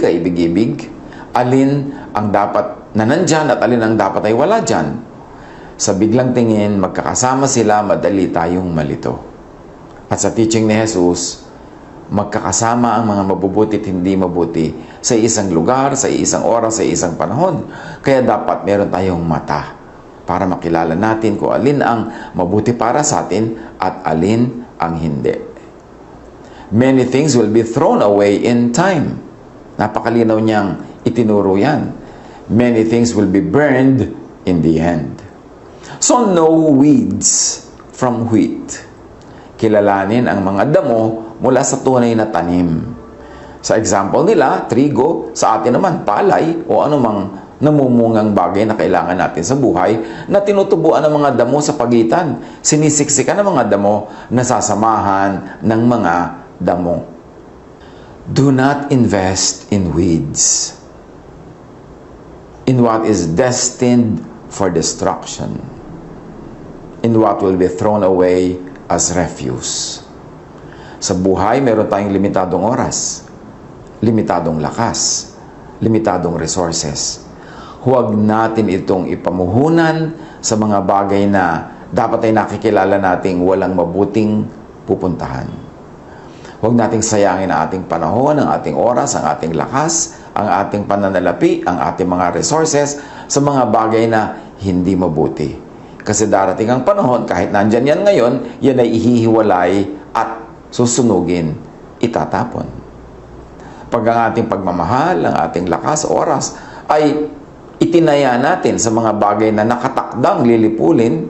hindi ka ibig-ibig, alin ang dapat na nandyan at alin ang dapat ay wala dyan. Sa biglang tingin, magkakasama sila, madali tayong malito. At sa teaching ni Jesus, magkakasama ang mga mabubuti at hindi mabuti sa isang lugar, sa isang oras, sa isang panahon. Kaya dapat meron tayong mata para makilala natin kung alin ang mabuti para sa atin at alin ang hindi. Many things will be thrown away in time. Napakalinaw niyang itinuro yan. Many things will be burned in the end. So know weeds from wheat. Kilalanin ang mga damo mula sa tunay na tanim. Sa example nila, trigo, sa atin naman palay o anumang namumungang bagay na kailangan natin sa buhay na tinutubuan ng mga damo sa pagitan. Sinisiksikan ng mga damo na sasamahan ng mga damo. Do not invest in weeds, in what is destined for destruction, in what will be thrown away as refuse. Sa buhay, meron tayong limitadong oras, limitadong lakas, limitadong resources. Huwag natin itong ipamuhunan sa mga bagay na dapat ay nakikilala nating walang mabuting pupuntahan. Huwag nating sayangin ang ating panahon, ang ating oras, ang ating lakas, ang ating pananalapi, ang ating mga resources sa mga bagay na hindi mabuti. Kasi darating ang panahon, kahit nandyan yan ngayon, yan ay ihihiwalay at susunugin, itatapon. Pag ang ating pagmamahal, ang ating lakas, oras, ay itinaya natin sa mga bagay na nakatakdang lilipulin,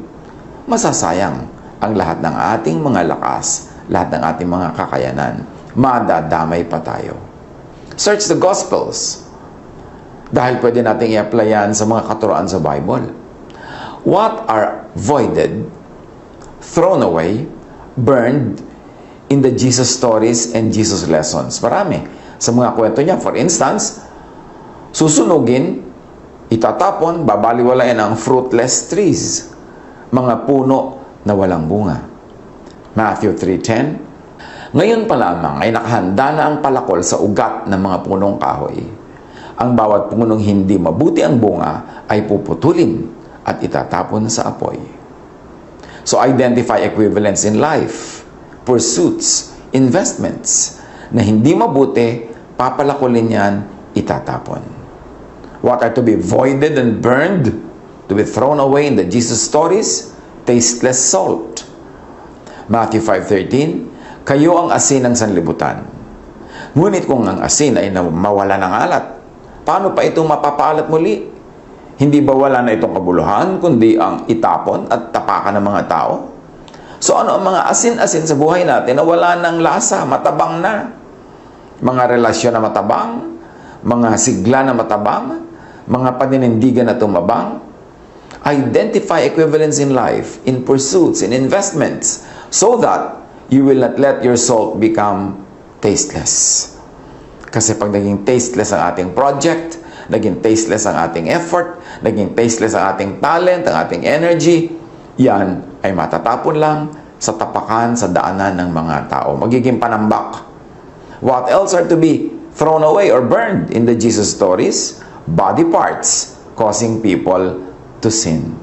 masasayang ang lahat ng ating mga lakas, lahat ng ating mga kakayanan. Madadamay pa tayo. Search the Gospels. Dahil pwede nating i-apply yan sa mga katuroan sa Bible. What are voided, thrown away, burned in the Jesus stories and Jesus lessons? Marami. Sa mga kwento niya, for instance, susunugin, itatapon, babaliwalain ang fruitless trees, mga puno na walang bunga. Matthew 3:10. Ngayon pa lamang ay nakahanda na ang palakol sa ugat ng mga punong kahoy. Ang bawat punong hindi mabuti ang bunga ay puputulin at itatapon sa apoy. So identify equivalents in life, pursuits, investments na hindi mabuti, papalakulin yan, itatapon. What are to be voided and burned, to be thrown away in the Jesus stories? Tasteless salt. Matthew 5:13, kayo ang asin ng sanlibutan. Ngunit kung ang asin ay mawala ng alat, paano pa itong mapapaalat muli? Hindi ba wala na itong kabuluhan, kundi ang itapon at tapakan ng mga tao? So ano ang mga asin-asin sa buhay natin na wala ng lasa, matabang na? Mga relasyon na matabang, mga sigla na matabang, mga paninindigan na tumabang. Identify equivalents in life, in pursuits, in investments, so that you will not let your salt become tasteless. Kasi pag naging tasteless ang ating project, naging tasteless ang ating effort, naging tasteless ang ating talent, ang ating energy, yan ay matatapon lang sa tapakan, sa daanan ng mga tao. Magiging panambak. What else are to be thrown away or burned in the Jesus stories? Body parts causing people to sin.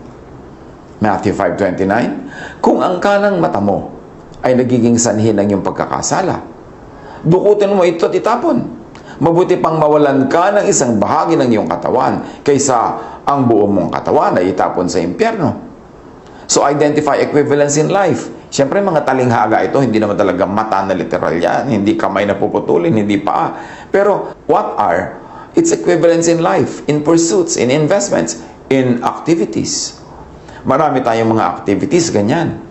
Matthew 5:29, kung ang kanang mata mo ay nagiging sanhi ng iyong pagkakasala, dukutin mo ito at itapon. Mabuti pang mawalan ka ng isang bahagi ng iyong katawan kaysa ang buo mong katawan ay itapon sa impyerno. So identify equivalence in life. Siyempre mga talinghaga ito, hindi naman talaga mata na literal yan, hindi kamay na puputulin, hindi paa. Pero what are its equivalents in life, in pursuits, in investments, in activities? Marami tayong mga activities ganyan.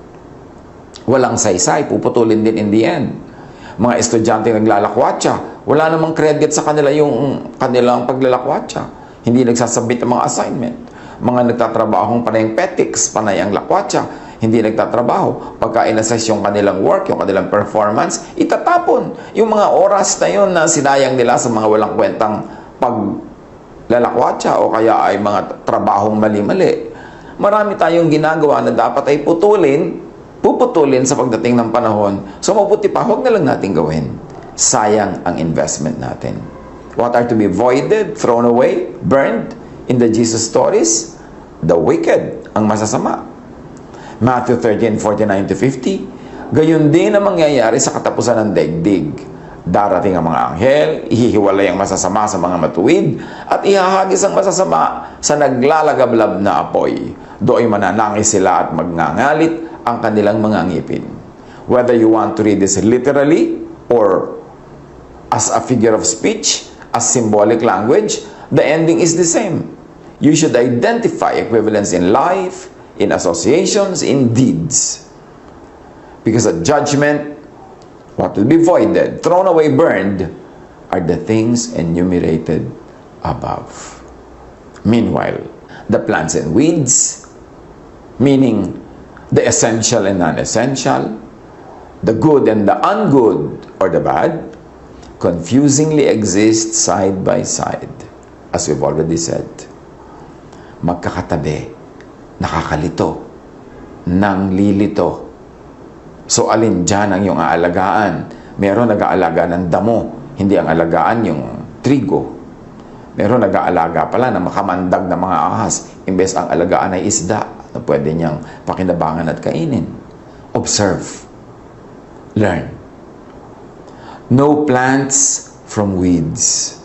Walang saysay, puputulin din in the end. Mga estudyante naglalakwatsa, wala namang credit sa kanila yung kanilang paglalakwatsa. Hindi nagsasubmit ng mga assignment. Mga nagtatrabahong panay petics, panay ang lakwatsa, hindi nagtatrabaho. Pagka inassess yung kanilang work, yung kanilang performance, itatapon. Yung mga oras na yun na sinayang nila sa mga walang kwentang paglalakwatsa o kaya ay mga trabahong mali-mali. Marami tayong ginagawa na dapat ay puputulin sa pagdating ng panahon. So mabuti pa, huwag na lang natin gawin. Sayang ang investment natin. What are to be voided, thrown away, burned in the Jesus stories? The wicked, ang masasama. Matthew 13:49-50, gayon din ang mangyayari sa katapusan ng daigdig. Darating ang mga anghel, ihihiwalay ang masasama sa mga matuwid, at ihahagis ang masasama sa naglalagablab na apoy. Do'y mananangis sila at magngangalit ang kanilang mga ngipin. Whether you want to read this literally or as a figure of speech, as symbolic language, the ending is the same. You should identify equivalence in life, in associations, in deeds. Because at judgment, what will be voided, thrown away, burned, are the things enumerated above. Meanwhile, the plants and weeds, meaning the essential and non-essential, the good and the ungood, or the bad, confusingly exist side by side, as we've already said. Magkakatabi, nakakalito, nang lilito. So alin dyan ang iyong aalagaan? Meron nag-aalaga ng damo, hindi ang alagaan yung trigo. Meron nag-aalaga pala na makamandag ng mga ahas, imbes ang alagaan ay isda na pwede niyang pakinabangan at kainin. Observe. Learn. No plants from weeds.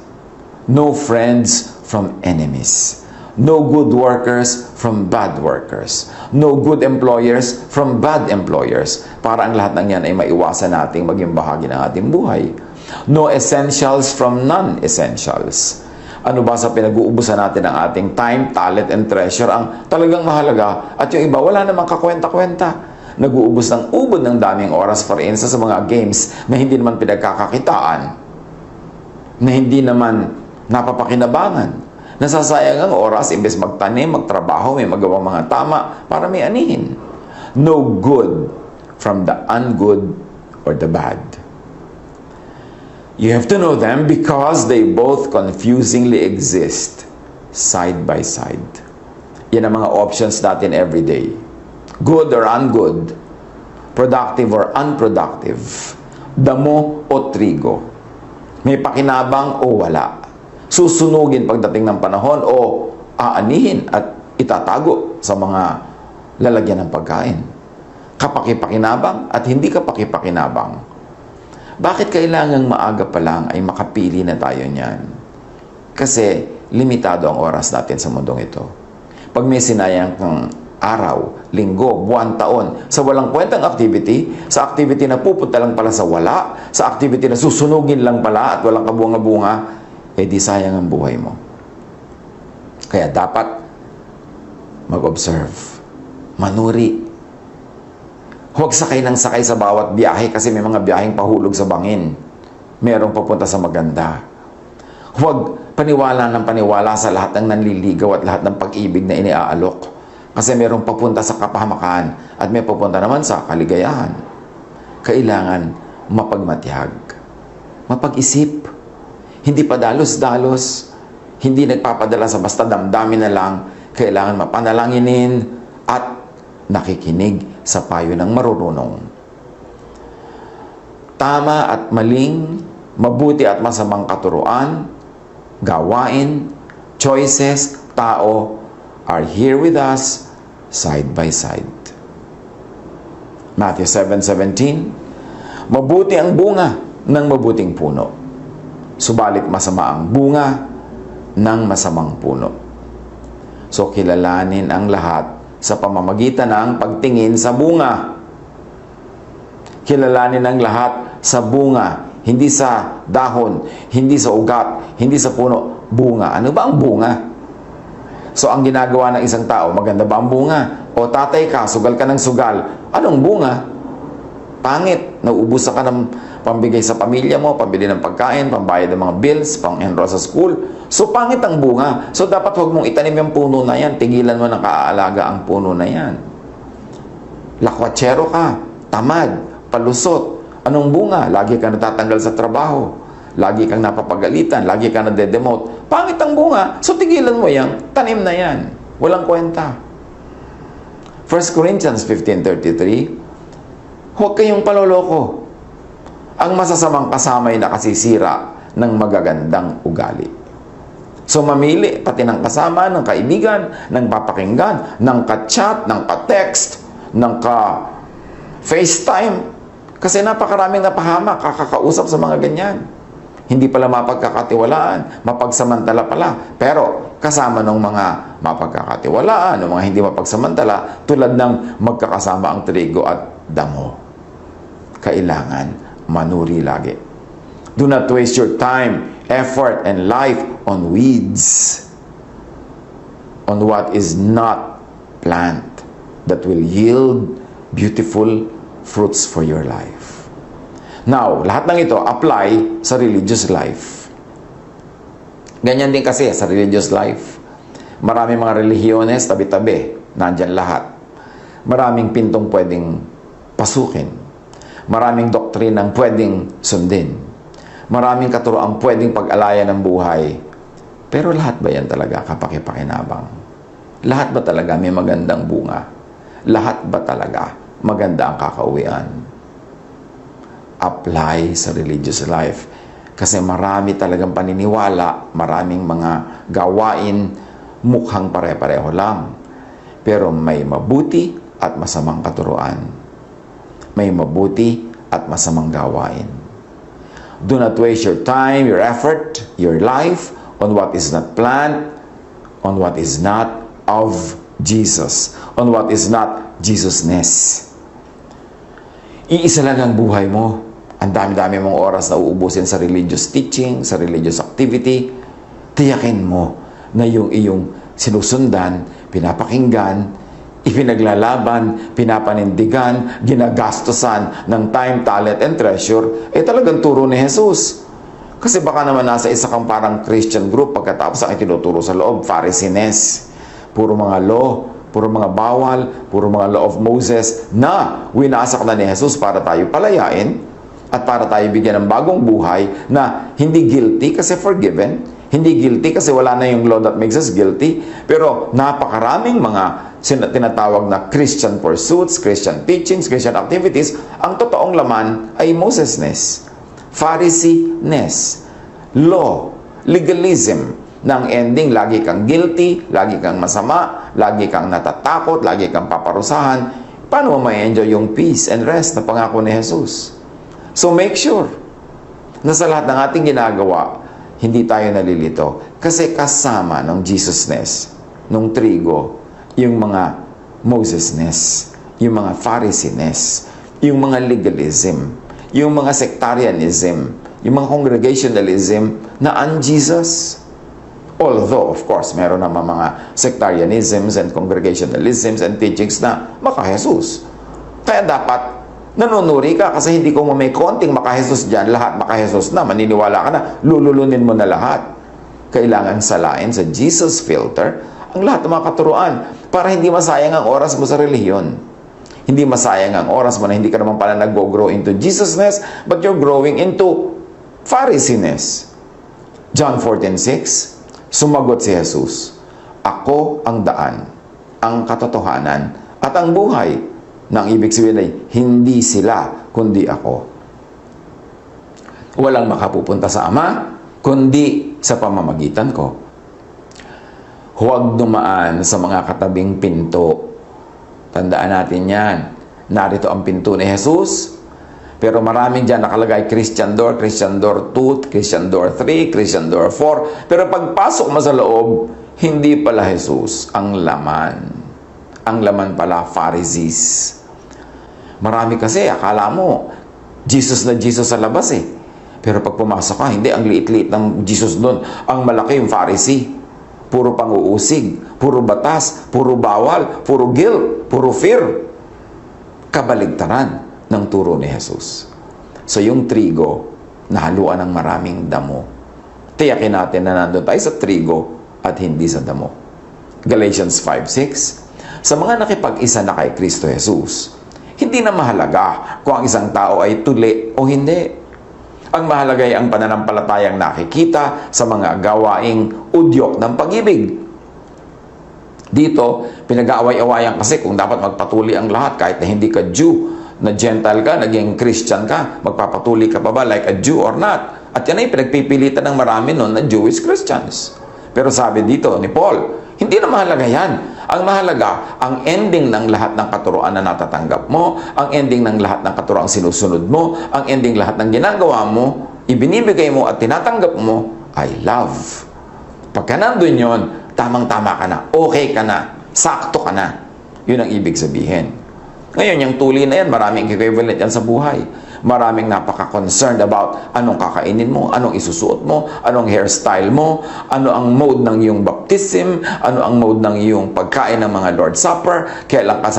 No friends from enemies. No good workers from bad workers. No good employers from bad employers. Para ang lahat ng yan ay maiwasan nating maging bahagi ng ating buhay. No essentials from non-essentials. Ano ba sa pinag-uubusan natin ng ating time, talent, and treasure ang talagang mahalaga at yung iba wala namang kakwenta-kwenta. Nag-uubos ng ubod ng daming oras for instance sa mga games na hindi naman pinagkakakitaan, na hindi naman napapakinabangan. Nasasayang ang oras imbes magtanim, magtrabaho, may magawang mga tama para may anihin. No good from the ungood or the bad. You have to know them because they both confusingly exist side by side. Yan ang mga options natin every day. Good or ungood, productive or unproductive, damo o trigo, may pakinabang o wala, susunugin pagdating ng panahon o aanihin at itatago sa mga lalagyan ng pagkain. Kapakipakinabang at hindi kapakipakinabang. Bakit kailangang maaga pa lang ay makapili na tayo niyan? Kasi limitado ang oras natin sa mundong ito. Pag may sinayang kang araw, linggo, buwan, taon, sa walang kwentang activity, sa activity na pupunta lang pala sa wala, sa activity na susunugin lang pala at walang kabunga-bunga, eh di sayang ang buhay mo. Kaya dapat mag-observe, manuri. Huwag sakay ng sakay sa bawat biyahe kasi may mga biyaheng pahulog sa bangin. Merong papunta sa maganda. Huwag paniwala ng paniwala sa lahat ng nanliligaw at lahat ng pag-ibig na iniaalok. Kasi merong papunta sa kapahamakan at may papunta naman sa kaligayahan. Kailangan mapagmatiyag, mapag-isip, hindi pa dalos-dalos, hindi nagpapadala sa basta damdamin na lang. Kailangan mapanalanginin at nakikinig sa payo ng marurunong. Tama at maling, mabuti at masamang katuruan, gawain, choices, tao, are here with us side by side. Matthew 7:17, mabuti ang bunga ng mabuting puno, subalit masama ang bunga ng masamang puno. So kilalanin ang lahat sa pamamagitan ng pagtingin sa bunga. Kilalanin ang lahat sa bunga, hindi sa dahon, hindi sa ugat, hindi sa puno, bunga. Ano ba ang bunga? So ang ginagawa ng isang tao, maganda ba ang bunga? O tatay ka, sugal ka ng sugal. Anong bunga? Pangit. Nauubusan ka ng pambigay sa pamilya mo, pambili ng pagkain, pambayad ng mga bills, pang-enroll sa school. So pangit ang bunga. So dapat huwag mong itanim yung puno na yan. Tigilan mo ng kaaalaga ang puno na yan. Lakwatsero ka, tamad, palusot. Anong bunga? Lagi ka natatanggal sa trabaho. Lagi kang napapagalitan, lagi ka nade-demote. Pangit ang bunga. So tigilan mo yan, tanim na yan. Walang kwenta. 1 Corinthians 15:33, huwag kayong paloloko. Ang masasamang kasama ay nakasisira ng magagandang ugali. So mamili pati ng kasama, ng kaibigan, ng papakinggan, ng ka-chat, ng ka-text, ng ka-FaceTime. Kasi napakaraming napahamak, kakakausap sa mga ganyan. Hindi pala mapagkakatiwalaan, mapagsamantala pala. Pero kasama ng mga mapagkakatiwalaan, ng mga hindi mapagsamantala, tulad ng magkakasama ang trigo at damo. Kailangan manuri lagi. Do not waste your time, effort, and life on weeds, on what is not plant that will yield beautiful fruits for your life. Now, lahat ng ito apply sa religious life. Ganyan din kasi sa religious life. Maraming mga relihiyones, tabi-tabi, nandyan lahat. Maraming pintong pwedeng pasukin. Maraming doktrinang pwedeng sundin. Maraming katuroang pwedeng pag-alayan ng buhay. Pero lahat ba yan talaga kapakipakinabang? Lahat ba talaga may magandang bunga? Lahat ba talaga maganda ang kakauwian? Apply sa religious life. Kasi marami talagang paniniwala, maraming mga gawain mukhang pare-pareho lang. Pero may mabuti at masamang katuruan. May mabuti at masamang gawain. Do not waste your time, your effort, your life on what is not planned, on what is not of Jesus, on what is not Jesus-ness. Iisa lang ang buhay mo. Ang dami-dami mong oras na uubusin sa religious teaching, sa religious activity. Tiyakin mo na yung iyong sinusundan, pinapakinggan, ipinaglalaban, pinapanindigan, ginagastosan ng time, talent, and treasure, talagang turo ni Jesus. Kasi baka naman nasa isa kang parang Christian group, pagkatapos ang itinuturo sa loob, Pharisees. Puro mga law, puro mga bawal, puro mga law of Moses na winasak na ni Jesus para tayo palayain at para tayo bigyan ng bagong buhay na hindi guilty kasi forgiven, hindi guilty kasi wala na yung law that makes us guilty, pero napakaraming mga tinatawag na Christian pursuits, Christian teachings, Christian activities, ang totoong laman ay Moses-ness, Pharisee-ness, law, legalism, ng ending, lagi kang guilty, lagi kang masama, lagi kang natatakot, lagi kang paparusahan. Paano mo ma-enjoy yung peace and rest na pangako ni Jesus? So make sure na sa lahat ng ating ginagawa, hindi tayo nalilito. Kasi kasama ng Jesus-ness, nung trigo, yung mga Moses-ness, yung mga Pharisee-ness, yung mga legalism, yung mga sectarianism, yung mga congregationalism na un-Jesus. Although, of course, meron naman mga sectarianisms and congregationalisms and teachings na maka-Jesus. Kaya dapat nanunuri ka kasi hindi ko mo may konting maka-Jesus dyan, lahat maka-Jesus na, maniniwala ka na, lululunin mo na lahat. Kailangan salain sa Jesus filter ang lahat ng mga katuruan para hindi masayang ang oras mo sa relihiyon. Hindi masayang ang oras mo na hindi ka naman pala nag-grow into Jesus-ness, but you're growing into Pharisee-ness. John 14:6, sumagot si Jesus, "Ako ang daan, ang katotohanan, at ang buhay." Nang ibig sabihin ay, hindi sila, kundi ako. Walang makapupunta sa Ama, kundi sa pamamagitan ko. Huwag dumaan sa mga katabing pinto. Tandaan natin yan. Narito ang pinto ni Jesus, pero maraming dyan nakalagay Christian door 2, Christian door 3, Christian door 4. Pero pagpasok mo sa loob, hindi pala Jesus ang laman. Ang laman pala, Pharisees. Marami kasi, akala mo, Jesus na Jesus sa labas eh. Pero pag pumasok ka, hindi, ang liit-liit ng Jesus doon. Ang malaki yung Pharisee. Puro pang-uusig, puro batas, puro bawal, puro guilt, puro fear. Kabaligtaran ng turo ni Jesus. So yung trigo, nahaluan ng maraming damo. Tiyakin natin na nandun tayo sa trigo at hindi sa damo. Galatians 5:6, sa mga nakipag-isa na kay Kristo Jesus, hindi na mahalaga kung ang isang tao ay tuli o hindi. Ang mahalaga ay ang pananampalatayang nakikita sa mga gawaing udyok ng pag-ibig. Dito, pinag-aaway-awayan kasi kung dapat magpatuli ang lahat kahit na hindi ka Jew, na Gentile ka, naging Christian ka, magpapatuli ka pa ba like a Jew or not? At yan ay pinagpipilitan ng marami noon na Jewish Christians. Pero sabi dito ni Paul, hindi na mahalaga yan. Ang mahalaga, ang ending ng lahat ng katuroan na natatanggap mo, ang ending ng lahat ng katuroang sinusunod mo, ang ending lahat ng ginagawa mo, ibinibigay mo at tinatanggap mo, ay love. Pagka nandun yun, tamang-tama ka na, okay ka na, sakto ka na. Yun ang ibig sabihin. Ngayon, yung tuli na yan, maraming equivalent yan sa buhay. Maraming napaka-concerned about anong kakainin mo, anong isusuot mo, anong hairstyle mo, ano ang mode ng iyong baptism, ano ang mode ng iyong pagkain ng mga Lord's Supper, kailan ka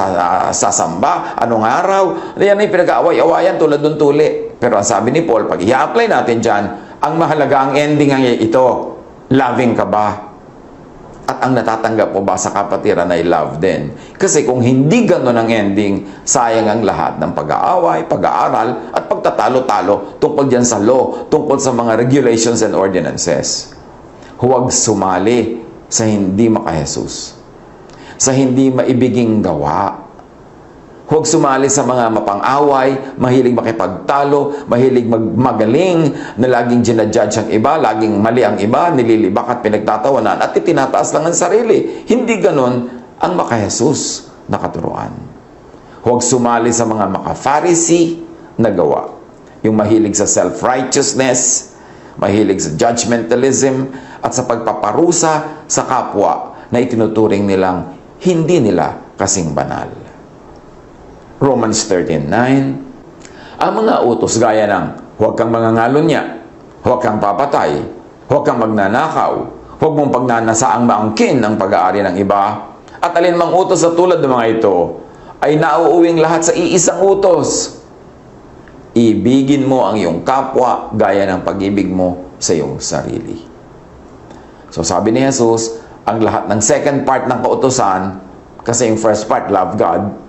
sasamba, anong araw. Yan ay pinag-aaway-awayan tulad ng tuli. Pero ang sabi ni Paul, pag i-apply natin dyan, ang mahalaga ang ending ay ito. Loving ka ba? At ang natatanggap mo ba sa kapatiran ay love din? Kasi kung hindi gano'n ang ending, sayang ang lahat ng pag-aaway, pag-aaral, at pagtatalo-talo tungkol dyan sa law, tungkol sa mga regulations and ordinances. Huwag sumali sa hindi maka-Jesus, sa hindi maibiging gawa. Huwag sumali sa mga mapang-away, mahilig makipagtalo, mahilig magaling, na laging ginajudge ang iba, laging mali ang iba, nililibak at pinagtatawanan, at itinataas lang ang sarili. Hindi ganon ang maka-Jesus na katuruan. Huwag sumali sa mga maka-Pharisee na gawa. Yung mahilig sa self-righteousness, mahilig sa judgmentalism, at sa pagpaparusa sa kapwa na itinuturing nilang hindi nila kasing banal. Romans 13:9, ang mga utos gaya ng huwag kang mangangalunya, huwag kang papatay, huwag kang magnanakaw, huwag mong pagnanasaang maangkin ang pag-aari ng iba, at alinmang utos sa tulad ng mga ito ay nauuwing lahat sa iisang utos. Ibigin mo ang iyong kapwa gaya ng pag-ibig mo sa iyong sarili. So sabi ni Jesus, ang lahat ng second part ng kautusan, kasi yung first part, love God,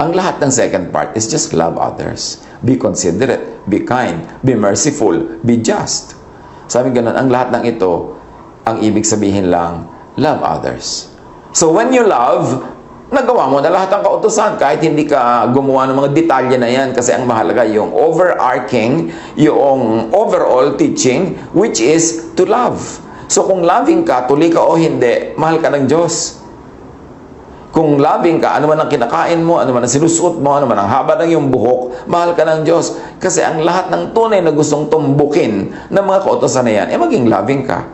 ang lahat ng second part is just love others. Be considerate, be kind, be merciful, be just. Sabi ganun, ang lahat ng ito, ang ibig sabihin lang, love others. So when you love, nagawa mo na lahat ng kautusan kahit hindi ka gumawa ng mga detalye na yan, kasi ang mahalaga yung overarching, yung overall teaching, which is to love. So kung loving ka, tuloy ka o hindi, mahal ka ng Diyos. Kung loving ka, ano man ang kinakain mo, ano man ang sinusuot mo, ano man ang haba ng iyong buhok, mahal ka ng Diyos. Kasi ang lahat ng tunay na gustong tumbukin ng mga kautosan na yan, maging loving ka.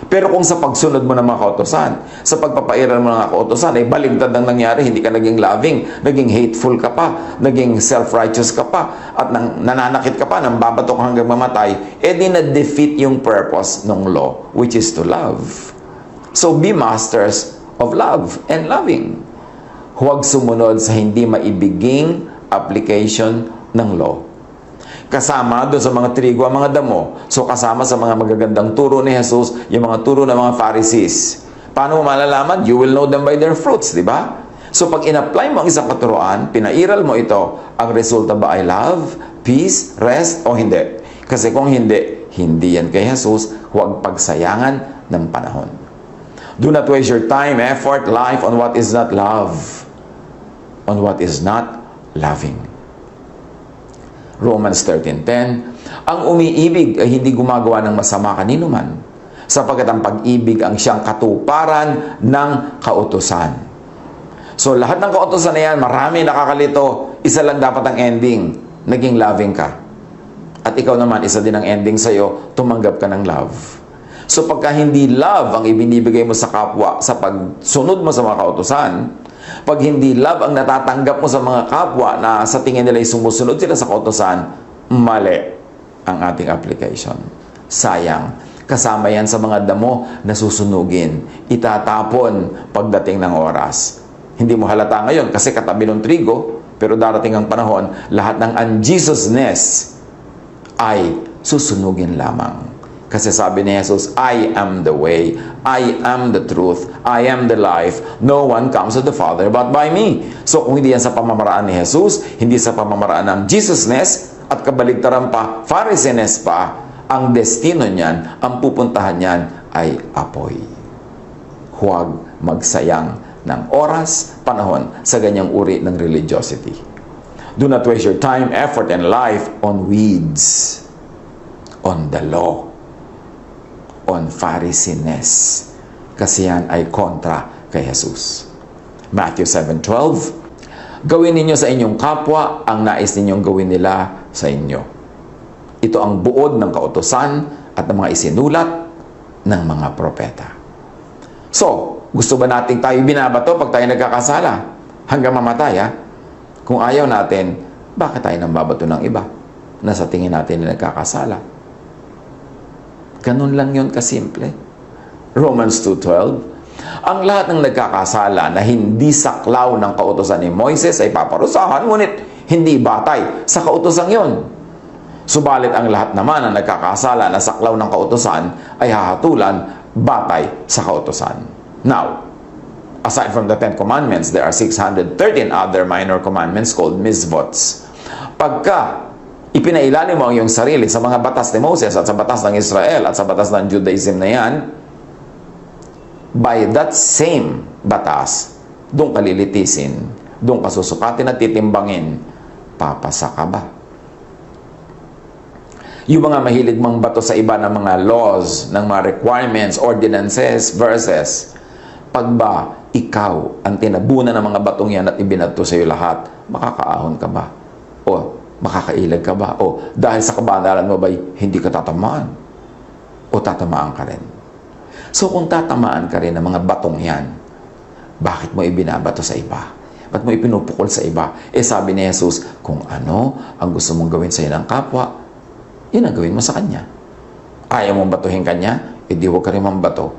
Pero kung sa pagsunod mo ng mga kautosan, sa pagpapairal mo ng mga kautosan, ay baligtad ang nangyari, hindi ka naging loving, naging hateful ka pa, naging self-righteous ka pa, at nananakit ka pa, nang babatok hanggang mamatay, di na-defeat yung purpose ng law, which is to love. So be masters of love and loving. Huwag sumunod sa hindi maibiging application ng law. Kasama doon sa mga trigo ang mga damo. So kasama sa mga magagandang turo ni Jesus, yung mga turo ng mga Pharisees. Paano mo malalaman? You will know them by their fruits, di ba? So pag in-apply mo ang isang katuruan, pinairal mo ito, ang resulta ba ay love, peace, rest, o hindi? Kasi kung hindi, hindi yan kay Jesus. Huwag pagsayangan ng panahon. Do not waste your time, effort, life on what is not love, on what is not loving. Romans 13:10, ang umiibig ay hindi gumagawa ng masama kanino man, sapagkat ang pag-ibig ang siyang katuparan ng kautusan. So lahat ng kautusan na yan, marami nakakalito, isa lang dapat ang ending, naging loving ka. At ikaw naman, isa din ang ending sa'yo, tumanggap ka ng love. So pagka hindi love ang ibinibigay mo sa kapwa sa pagsunod mo sa mga kautusan, pag hindi love ang natatanggap mo sa mga kapwa na sa tingin nila ay sumusunod sila sa kautusan, mali ang ating application. Sayang. Kasama yan sa mga damo na susunugin. Itatapon pagdating ng oras. Hindi mo halata ngayon kasi katabi ng trigo, pero darating ang panahon, lahat ng unjesusness ay susunugin lamang. Kasi sabi ni Jesus, I am the way, I am the truth, I am the life. No one comes to the Father but by me. So kung hindi yan sa pamamaraan ni Jesus, hindi sa pamamaraan ng Jesusness, at kabaligtaran pa, Pharisees pa, ang destino niyan, ang pupuntahan niyan ay apoy. Huwag magsayang ng oras, panahon sa ganyang uri ng religiosity. Do not waste your time, effort, and life on weeds. on the law, on Pharisees. Kasi yan ay kontra kay Jesus. Matthew 7:12, gawin ninyo sa inyong kapwa ang nais ninyong gawin nila sa inyo. Ito ang buod ng kautusan at ng mga isinulat ng mga propeta. So, gusto ba nating tayo binabato pag tayo nagkakasala? Hanggang mamatay, ha? Kung ayaw natin, bakit tayo nang babato ng iba na sa tingin natin na nagkakasala? Ganun lang yun kasimple. Romans 2:12, ang lahat ng nagkakasala na hindi saklaw ng kautusan ni Moises ay paparusahan, ngunit hindi batay sa kautosang yon. Subalit ang lahat naman na nagkakasala na saklaw ng kautusan ay hahatulan batay sa kautusan. Now, aside from the 10 commandments, there are 613 other minor commandments called mitzvots. Pagka ipinailalim mo ang iyong sarili sa mga batas ni Moses at sa batas ng Israel at sa batas ng Judaism na yan, by that same batas, doon ka lilitisin, doon ka susukatin at titimbangin, papasa ka ba? Yung mga mahilig mang bato sa iba ng mga laws, ng mga requirements, ordinances, verses, pag ba ikaw ang tinabunan ng mga batong yan at ibinato sa iyo lahat, makakaahon ka ba? O makakailag ka ba? O dahil sa kabanalan mo ba'y hindi ka tatamaan? O tatamaan ka rin? So kung tatamaan ka rin ng mga batong yan, bakit mo ibinabato sa iba? Ba't mo ipinupukol sa iba? Sabi ni Jesus, kung ano ang gusto mong gawin sa iyo ng kapwa, yun ang gawin mo sa kanya. Ayaw mong batuhin kanya, di huwag ka rin mambato.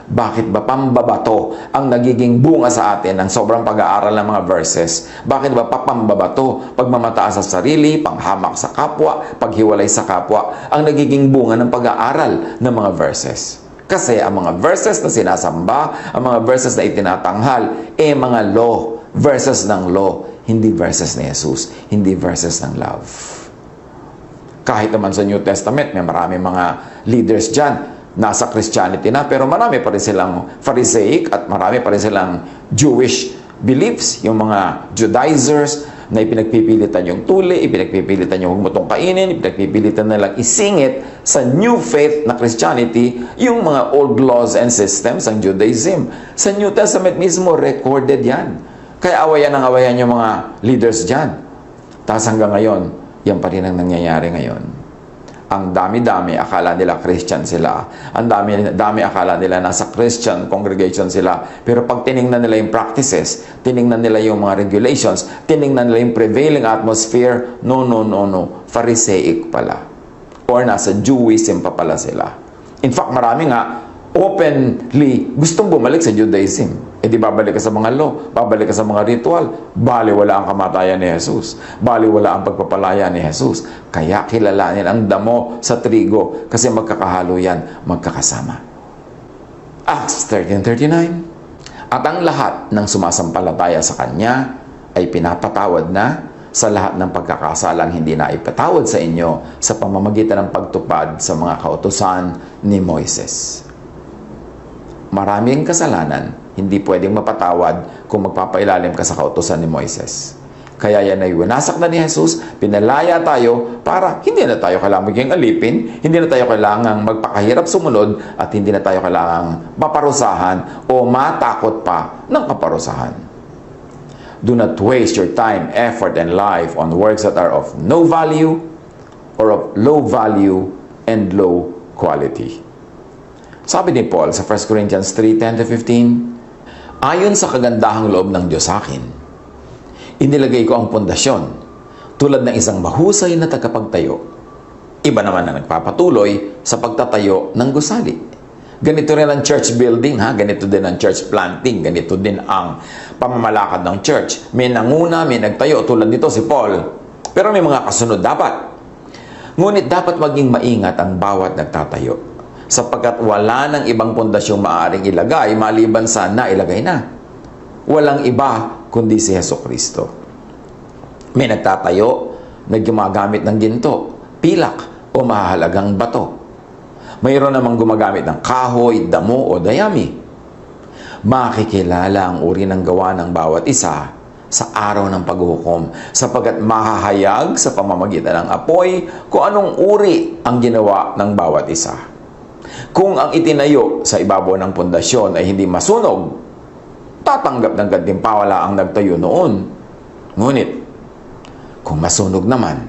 Bakit ba pambabato ang nagiging bunga sa atin ng sobrang pag-aaral ng mga verses? Bakit ba papambabato, pagmamataas sa sarili, panghamak sa kapwa, paghiwalay sa kapwa, ang nagiging bunga ng pag-aaral ng mga verses? Kasi ang mga verses na sinasamba, ang mga verses na itinatanghal, mga law, verses ng law, hindi verses ni Jesus, hindi verses ng love. Kahit naman sa New Testament, may marami mga leaders dyan, nasa Christianity na, pero marami pa rin silang Pharisaic at marami pa rin silang Jewish beliefs, yung mga Judaizers na ipinagpipilitan yung tuli, ipinagpipilitan yung huwag mo itong kainin, ipinagpipilitan nilang isingit sa new faith na Christianity yung mga old laws and systems ng Judaism. Sa New Testament mismo, recorded yan. Kaya awayan ang awayan yung mga leaders dyan. Tapos hanggang ngayon, yan pa rin ang nangyayari ngayon. Ang dami-dami akala nila Christian sila. Ang dami akala nila nasa Christian congregation sila. Pero pag tiningnan nila yung practices, tiningnan nila yung mga regulations, tiningnan nila yung prevailing atmosphere, no. Pharisaic pala. Or nasa Jewism pa pala sila. In fact, marami nga openly gustong bumalik sa Judaism. Di babalik ka sa mga law, babalik ka sa mga ritual, baliwala ang kamatayan ni Jesus, baliwala ang pagpapalaya ni Jesus. Kaya kilalanin ang damo sa trigo kasi magkakahalo yan, magkakasama. Acts 13:39. At ang lahat ng sumasampalataya sa Kanya ay pinapatawad na sa lahat ng pagkakasalang hindi na ipatawad sa inyo sa pamamagitan ng pagtupad sa mga kautusan ni Moises. Maraming kasalanan hindi pwedeng mapatawad kung magpapailalim ka sa kautusan ni Moises. Kaya yan ay winasak na ni Jesus, pinalaya tayo para hindi na tayo kailangang maging alipin, hindi na tayo kailangang magpakahirap sumunod, at hindi na tayo kailangang maparusahan o matakot pa ng kaparusahan. Do not waste your time, effort, and life on works that are of no value or of low value and low quality. Sabi ni Paul sa 1 Corinthians 3:10-15, ayon sa kagandahang loob ng Diyos sa akin, inilagay ko ang pundasyon tulad ng isang mahusay na tagapagtayo. Iba naman na nagpapatuloy sa pagtatayo ng gusali. Ganito rin ang church building, ganito din ang church planting, ganito din ang pamamalakad ng church. May nanguna, may nagtayo, tulad nito si Paul. Pero may mga kasunod dapat. Ngunit dapat maging maingat ang bawat nagtatayo, sapagkat wala ng ibang pundasyong maaaring ilagay maliban sa nailagay na. Walang iba kundi si Hesukristo. May nagtatayo na gumagamit ng ginto, pilak o mahahalagang bato. Mayroon namang gumagamit ng kahoy, damo o dayami. Makikilala ang uri ng gawa ng bawat isa sa araw ng paghuhukom, sapagkat mahahayag sa pamamagitan ng apoy kung anong uri ang ginawa ng bawat isa. Kung ang itinayo sa ibabaw ng pundasyon ay hindi masunog, tatanggap ng gantimpala ang nagtayo noon. Ngunit, kung masunog naman,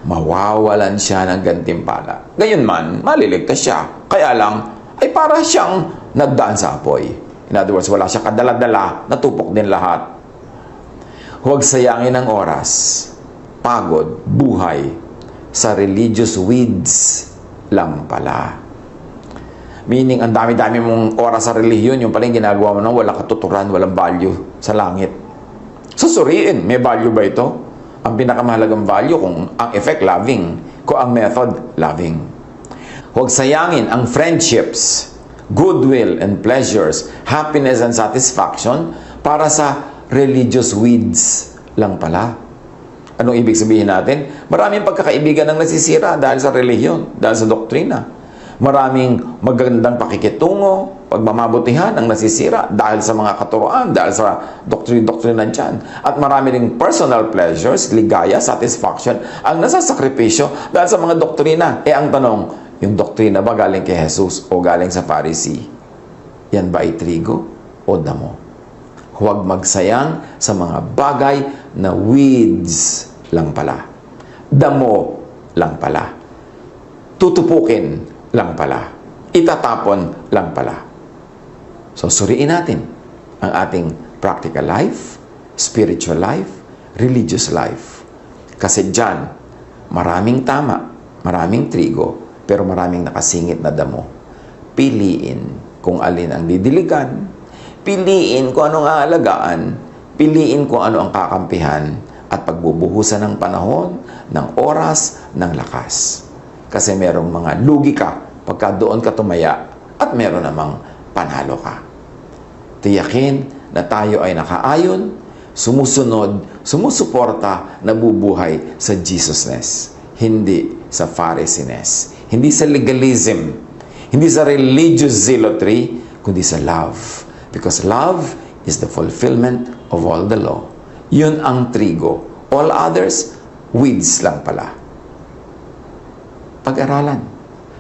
mawawalan siya ng gantimpala. Gayunman, maliligtas siya. Kaya lang, ay para siyang nagdaan sa apoy. In other words, wala siya kadala-dala, natupok din lahat. Huwag sayangin ang oras, pagod, buhay sa religious weeds lang pala. Meaning, ang dami-dami mong oras sa relihiyon, yung pala yung ginagawa mo nang wala katuturan, walang value sa langit. Susuriin, may value ba ito? Ang pinakamahalagang value kung ang effect, loving. Kung ang method, loving. Huwag sayangin ang friendships, goodwill and pleasures, happiness and satisfaction para sa religious weeds lang pala. Anong ibig sabihin natin? Maraming pagkakaibigan ang nasisira dahil sa relihiyon, dahil sa doktrina. Maraming magandang pakikitungo, pagmamabutihan ang nasisira dahil sa mga katuroan, dahil sa doktrina dyan. At marami ring personal pleasures, ligaya, satisfaction, ang nasasakripisyo dahil sa mga doktrina. Ang tanong, yung doktrina ba galing kay Jesus o galing sa Pharisee? Yan ba ay trigo o damo? Huwag magsayang sa mga bagay na weeds lang pala. Damo lang pala. Tutupukin lang pala. Itatapon lang pala. So, suriin natin ang ating practical life, spiritual life, religious life. Kasi dyan, maraming tama, maraming trigo, pero maraming nakasingit na damo. Piliin kung alin ang didiligan, piliin kung anong aalagaan, piliin kung ano ang kakampihan, at pagbubuhusan ng panahon, ng oras, ng lakas. Kasi merong mga lugi ka pagka doon ka tumaya, at meron namang panalo ka. Tiyakin na tayo ay nakaayon, sumusunod, sumusuporta, nabubuhay sa Jesusness, hindi sa Pharisees, hindi sa legalism, hindi sa religious zealotry, kundi sa love. Because love is the fulfillment of all the law. Yun ang trigo. All others, weeds lang pala. Pag-aralan.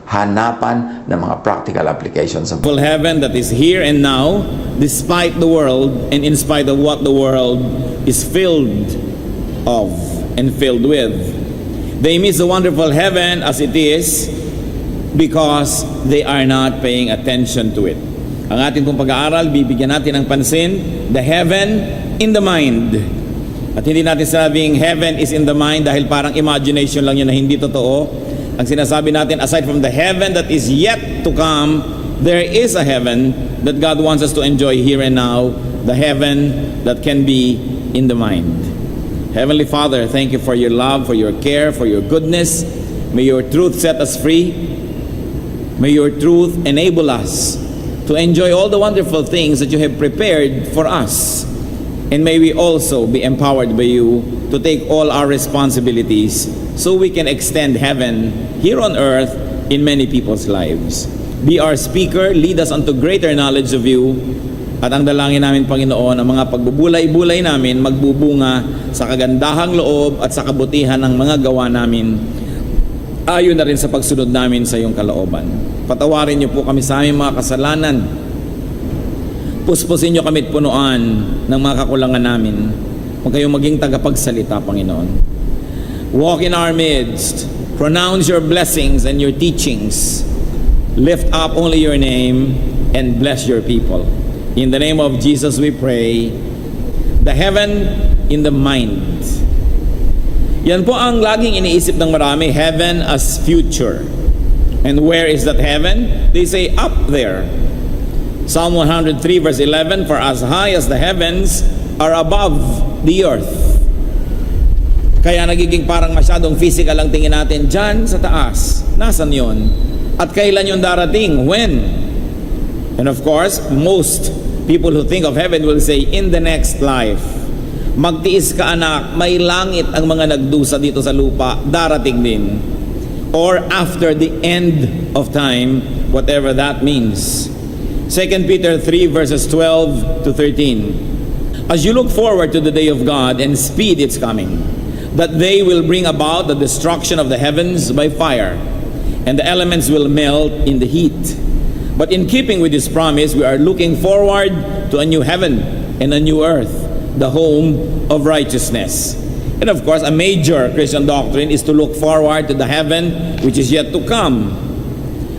Hanapan ng mga practical applications of Heaven that is here and now, despite the world and in spite of what the world is filled of and filled with. They miss the wonderful heaven as it is because they are not paying attention to it. Ang ating pong pag-aaral, bibigyan natin ng pansin, the heaven in the mind. At hindi natin sabing heaven is in the mind dahil parang imagination lang yun na hindi totoo. Ang sinasabi natin, aside from the heaven that is yet to come, there is a heaven that God wants us to enjoy here and now, the heaven that can be in the mind. Heavenly Father, thank you for your love, for your care, for your goodness. May your truth set us free. May your truth enable us to enjoy all the wonderful things that you have prepared for us. And may we also be empowered by you to take all our responsibilities so we can extend heaven here on earth in many people's lives. Be our speaker, lead us unto greater knowledge of you. At ang dalangin namin, Panginoon, ang mga pagbubulay-bulay namin magbubunga sa kagandahang loob at sa kabutihan ng mga gawa namin, ayon na rin sa pagsunod namin sa iyong kalooban. Patawarin niyo po kami sa aming mga kasalanan. Puspusin niyo kami at punuan ng mga kakulangan namin. Huwag kayong maging tagapagsalita, Panginoon. Walk in our midst. Pronounce your blessings and your teachings. Lift up only your name and bless your people. In the name of Jesus we pray. The heaven in the mind. Yan po ang laging iniisip ng marami, heaven as future. And where is that heaven? They say up there. Psalm 103 verse 11, for as high as the heavens are above the earth. Kaya nagiging parang masyadong physical ang tingin natin dyan sa taas. Nasaan yon? At kailan yung darating? When? And of course, most people who think of heaven will say, in the next life. Magtiis ka anak, may langit ang mga nagdusa dito sa lupa, darating din. Or after the end of time, whatever that means. 2 Peter 3 verses 12 to 13. As you look forward to the day of God and speed its coming, that they will bring about the destruction of the heavens by fire, and the elements will melt in the heat. But in keeping with this promise, we are looking forward to a new heaven and a new earth, the home of righteousness. And of course, a major Christian doctrine is to look forward to the heaven which is yet to come.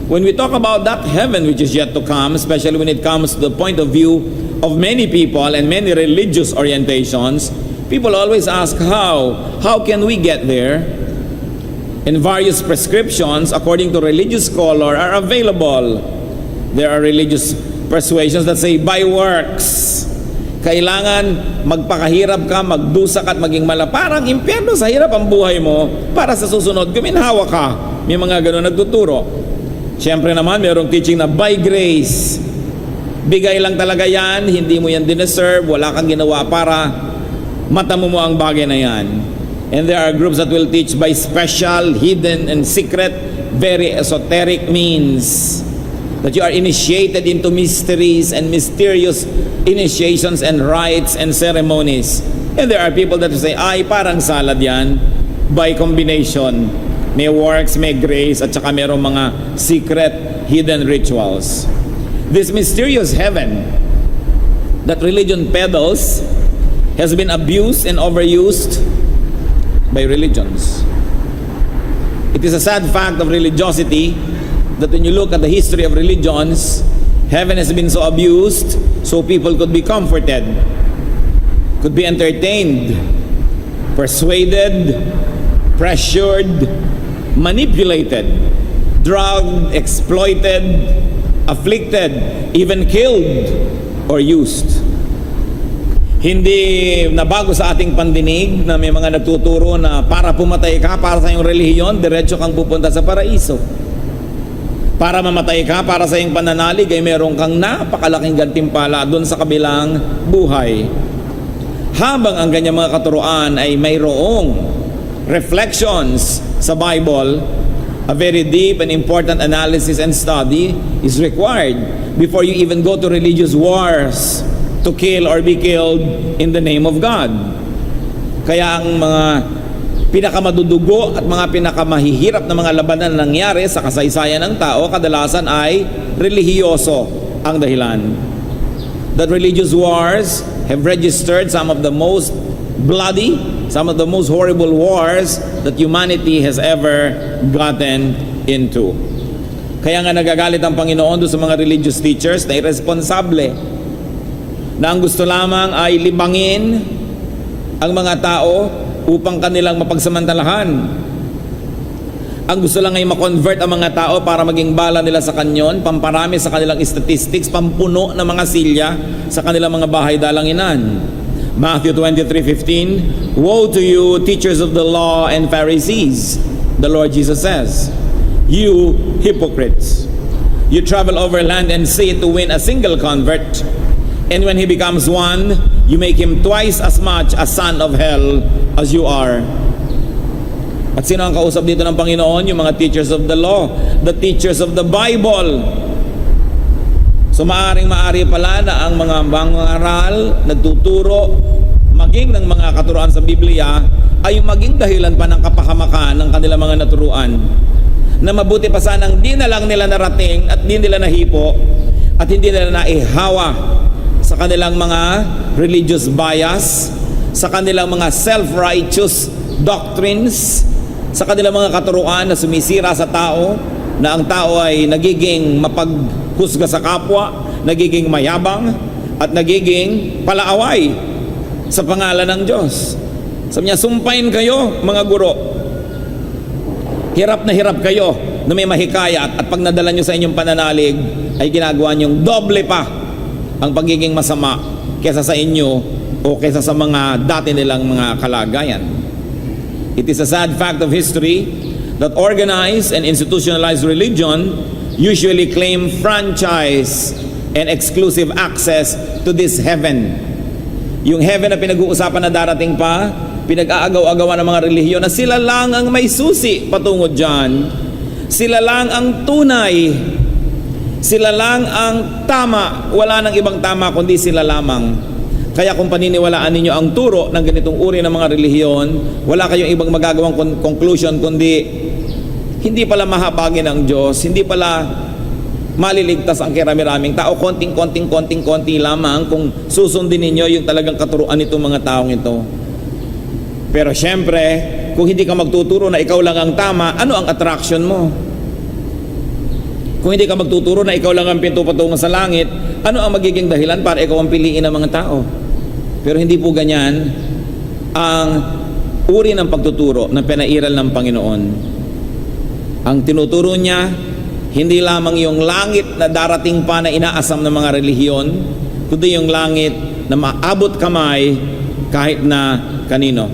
When we talk about that heaven which is yet to come, especially when it comes to the point of view of many people and many religious orientations, people always ask how can we get there? And various prescriptions according to religious scholar are available. There are religious persuasions that say by works. Kailangan magpakahirap ka, magdusa ka at maging parang impyerno sa hirap ang buhay mo para sa susunod guminhawa ka. May mga ganun nagtuturo. Siyempre naman mayroong teaching na by grace. Bigay lang talaga yan, hindi mo yan dineserve, wala kang ginawa para matamo mo ang bagay na yan. And there are groups that will teach by special, hidden, and secret, very esoteric means that you are initiated into mysteries and mysterious initiations and rites and ceremonies. And there are people that say, ay, parang salad yan, by combination. May works, may grace, at saka mayroong mga secret, hidden rituals. This mysterious heaven that religion peddles has been abused and overused by religions. It is a sad fact of religiosity that when you look at the history of religions, heaven has been so abused so people could be comforted, could be entertained, persuaded, pressured, manipulated, drugged, exploited, afflicted, even killed or used. Hindi nabago sa ating pandinig na may mga nagtuturo na para pumatay ka, para sa iyong relihiyon, diretso kang pupunta sa paraiso. Para mamatay ka, para sa iyong pananalig, ay meron kang napakalaking gantimpala doon sa kabilang buhay. Habang ang ganyang mga katuruan ay mayroong reflections sa Bible, a very deep and important analysis and study is required before you even go to religious wars to kill or be killed in the name of God. Kaya ang mga pinakamadudugo at mga pinakamahihirap na mga labanan na nangyari sa kasaysayan ng tao, kadalasan ay relihiyoso ang dahilan. That religious wars have registered some of the most bloody, some of the most horrible wars that humanity has ever gotten into. Kaya nga nagagalit ang Panginoon doon sa mga religious teachers na irresponsable, na ang gusto lamang ay libangin ang mga tao upang kanilang mapagsamantalahan. Ang gusto lang ay makonvert ang mga tao para maging bala nila sa kanyon, pamparami sa kanilang statistics, pampuno ng mga silya sa kanilang mga bahay dalanginan. Matthew 23:15, woe to you, teachers of the law and Pharisees, the Lord Jesus says, you hypocrites, you travel over land and sea to win a single convert, and when he becomes one, you make him twice as much a son of hell as you are. At sino ang kausap dito ng Panginoon? Yung mga teachers of the law, the teachers of the Bible. So maaring-maari pala na ang mga mangaral, nagtuturo, maging ng mga katuruan sa Biblia, ay maging dahilan pa ng kapahamakan ng kanilang mga naturuan. Na mabuti pa sanang di na lang nila narating at di nila nahipo at hindi nila naihawa sa kanilang mga religious bias, sa kanilang mga self-righteous doctrines, sa kanilang mga katuruan na sumisira sa tao, na ang tao ay nagiging mapaghusga sa kapwa, nagiging mayabang, at nagiging palaaway sa pangalan ng Diyos. Sabi niya, sumpain kayo mga guro. Hirap na hirap kayo na may mahikayat, at pag nadala nyo sa inyong pananalig, ay ginagawa nyong doble pa ang pagiging masama kesa sa inyo o kesa sa mga dati nilang mga kalagayan. It is a sad fact of history that organized and institutionalized religion usually claim franchise and exclusive access to this heaven. Yung heaven na pinag-uusapan na darating pa, pinag-aagaw-agawan ng mga relihiyon na sila lang ang may susi patungo dyan. Sila lang ang tunay. Sila lang ang tama. Wala nang ibang tama kundi sila lamang. Kaya kung paniniwalaan ninyo ang turo ng ganitong uri ng mga relihiyon, wala kayong ibang magagawang conclusion kundi hindi pala mahabagin ng Diyos, hindi pala maliligtas ang kirami-raming tao, konting-konti lamang kung susundin ninyo yung talagang katuruan nitong mga taong ito. Pero syempre, kung hindi ka magtuturo na ikaw lang ang tama, ano ang attraction mo? Kung hindi ka magtuturo na ikaw lang ang pinto patungo sa langit, ano ang magiging dahilan para ikaw ang piliin ng mga tao? Pero hindi po ganyan ang uri ng pagtuturo na pinairal ng Panginoon. Ang tinuturo niya, hindi lamang yung langit na darating pa na inaasam ng mga relihiyon, kundi yung langit na maabot kamay kahit na kanino.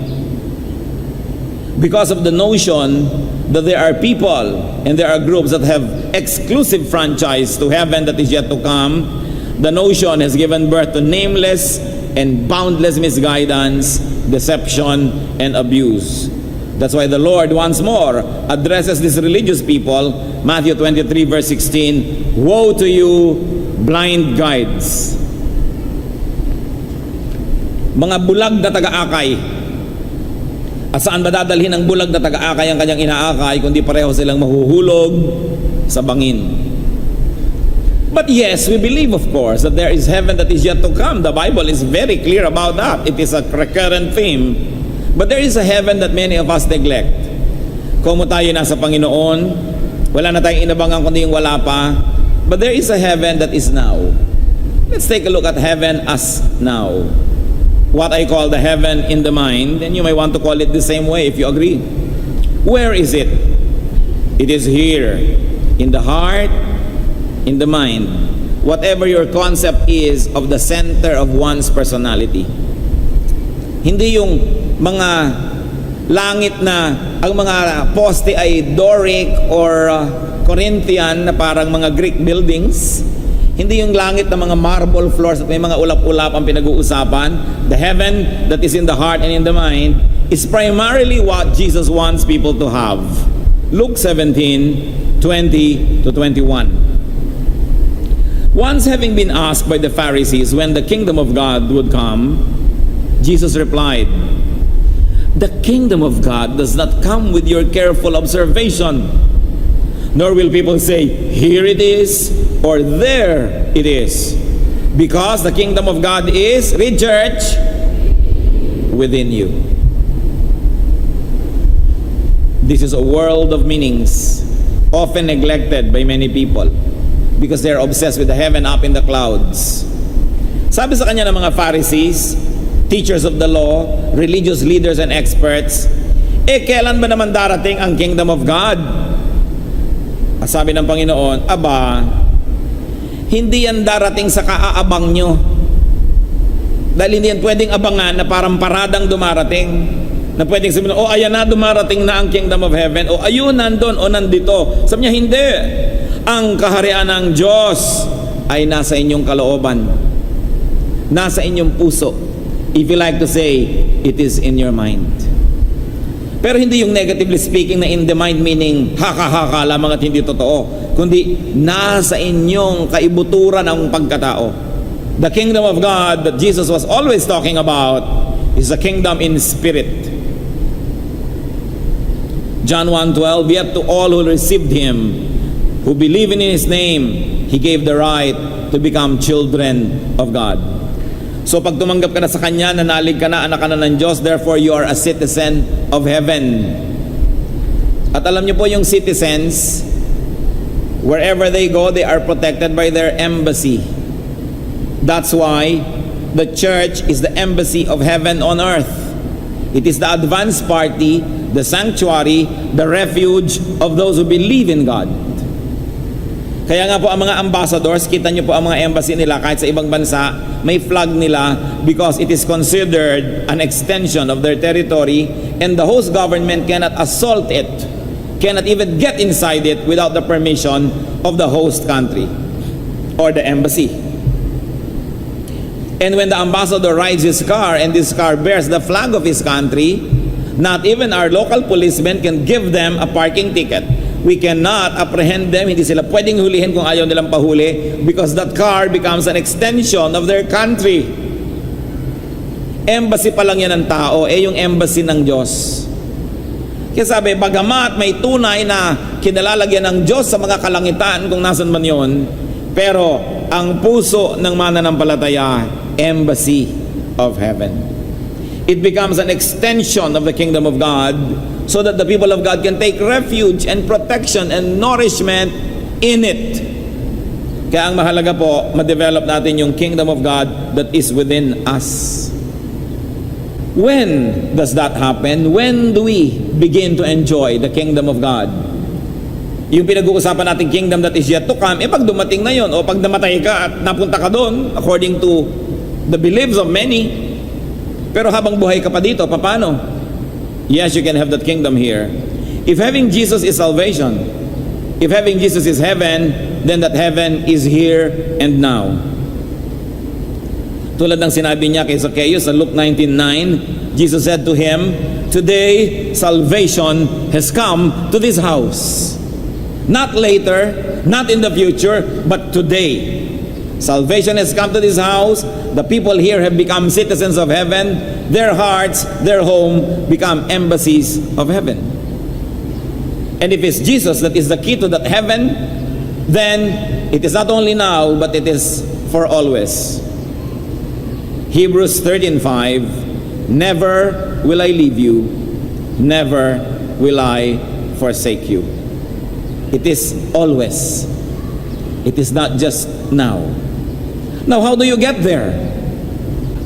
Because of the notion that there are people and there are groups that have exclusive franchise to heaven that is yet to come, the notion has given birth to nameless and boundless misguidance, deception, and abuse. That's why the Lord once more addresses these religious people, Matthew 23 verse 16, "Woe to you, blind guides." Mga bulag na taga-akay. At saan ba dadalhin ang bulag na taga-akay ang kanyang inaakay kundi pareho silang mahuhulog sa bangin? But yes, we believe of course that there is heaven that is yet to come. The Bible is very clear about that. It is a recurrent theme. But there is a heaven that many of us neglect. Kung tayo nasa Panginoon, wala na tayong inabangan kundi yung wala pa. But there is a heaven that is now. Let's take a look at heaven as now. What I call the heaven in the mind, and you may want to call it the same way if you agree. Where is it? It is here, in the heart, in the mind. Whatever your concept is of the center of one's personality. Hindi yung mga langit na ang mga poste ay Doric or Corinthian na parang mga Greek buildings. Hindi yung langit na mga marble floors at may mga ulap-ulap ang pinag-uusapan. The heaven that is in the heart and in the mind is primarily what Jesus wants people to have. Luke 17:20-21. Once having been asked by the Pharisees when the kingdom of God would come, Jesus replied, "The kingdom of God does not come with your careful observation, nor will people say, 'Here it is,' or 'There it is,' because the kingdom of God is," read church, "within you." This is a world of meanings, often neglected by many people because they're obsessed with the heaven up in the clouds. Sabi sa kanya ng mga Pharisees, teachers of the law, religious leaders and experts, kailan ba naman darating ang kingdom of God? Sabi ng Panginoon, aba, hindi yan darating sa kaaabang nyo. Dahil hindi yan pwedeng abangan na parang paradang dumarating. Na pwedeng sabihin, ayan na, dumarating na ang kingdom of heaven. Ayun, nandun, nandito. Sabi niya, hindi. Ang kaharian ng Diyos ay nasa inyong kalooban. Nasa inyong puso. If you like to say, it is in your mind. Pero hindi yung negatively speaking na in the mind meaning haka-haka lamang at hindi totoo. Kundi nasa inyong kaibuturan ang pagkatao. The kingdom of God that Jesus was always talking about is a kingdom in spirit. John 1:12, "Yet to all who received Him, who believe in His name, He gave the right to become children of God." So pag tumanggap ka na sa Kanya, nanalig ka na, anak ka na ng Diyos, therefore you are a citizen of heaven. At alam niyo po yung citizens, wherever they go, they are protected by their embassy. That's why the church is the embassy of heaven on earth. It is the advance party, the sanctuary, the refuge of those who believe in God. Kaya nga po ang mga ambassadors, kita nyo po ang mga embassy nila kahit sa ibang bansa, may flag nila because it is considered an extension of their territory and the host government cannot assault it, cannot even get inside it without the permission of the host country or the embassy. And when the ambassador rides his car and this car bears the flag of his country, not even our local policemen can give them a parking ticket. We cannot apprehend them. Hindi sila pwedeng hulihin kung ayaw nilang pahuli because that car becomes an extension of their country. Embassy pa lang yan ng tao, yung embassy ng Diyos. Kaya sabi, bagamat may tunay na kinalalagyan ng Diyos sa mga kalangitan kung nasan man yon, pero ang puso ng mananampalataya, embassy of heaven. It becomes an extension of the kingdom of God so that the people of God can take refuge and protection and nourishment in it. Kaya ang mahalaga po, ma-develop natin yung kingdom of God that is within us. When does that happen? When do we begin to enjoy the kingdom of God? Yung pinag-uusapan natin kingdom that is yet to come, pag dumating na yon, o pag namatay ka at napunta ka doon, according to the beliefs of many, pero habang buhay ka pa dito, paano? Yes, you can have that kingdom here. If having Jesus is salvation, if having Jesus is heaven, then that heaven is here and now. Tulad ng sinabi niya kay Zacchaeus sa Luke 19:9, Jesus said to him, "Today salvation has come to this house." Not later, not in the future, but today. Salvation has come to this house. The people here have become citizens of heaven. Their hearts, their home become embassies of heaven. And if it's Jesus that is the key to that heaven, then it is not only now, but it is for always. Hebrews 13:5, never will I leave you, never will I forsake you. It is always. It is not just now. Now, how do you get there?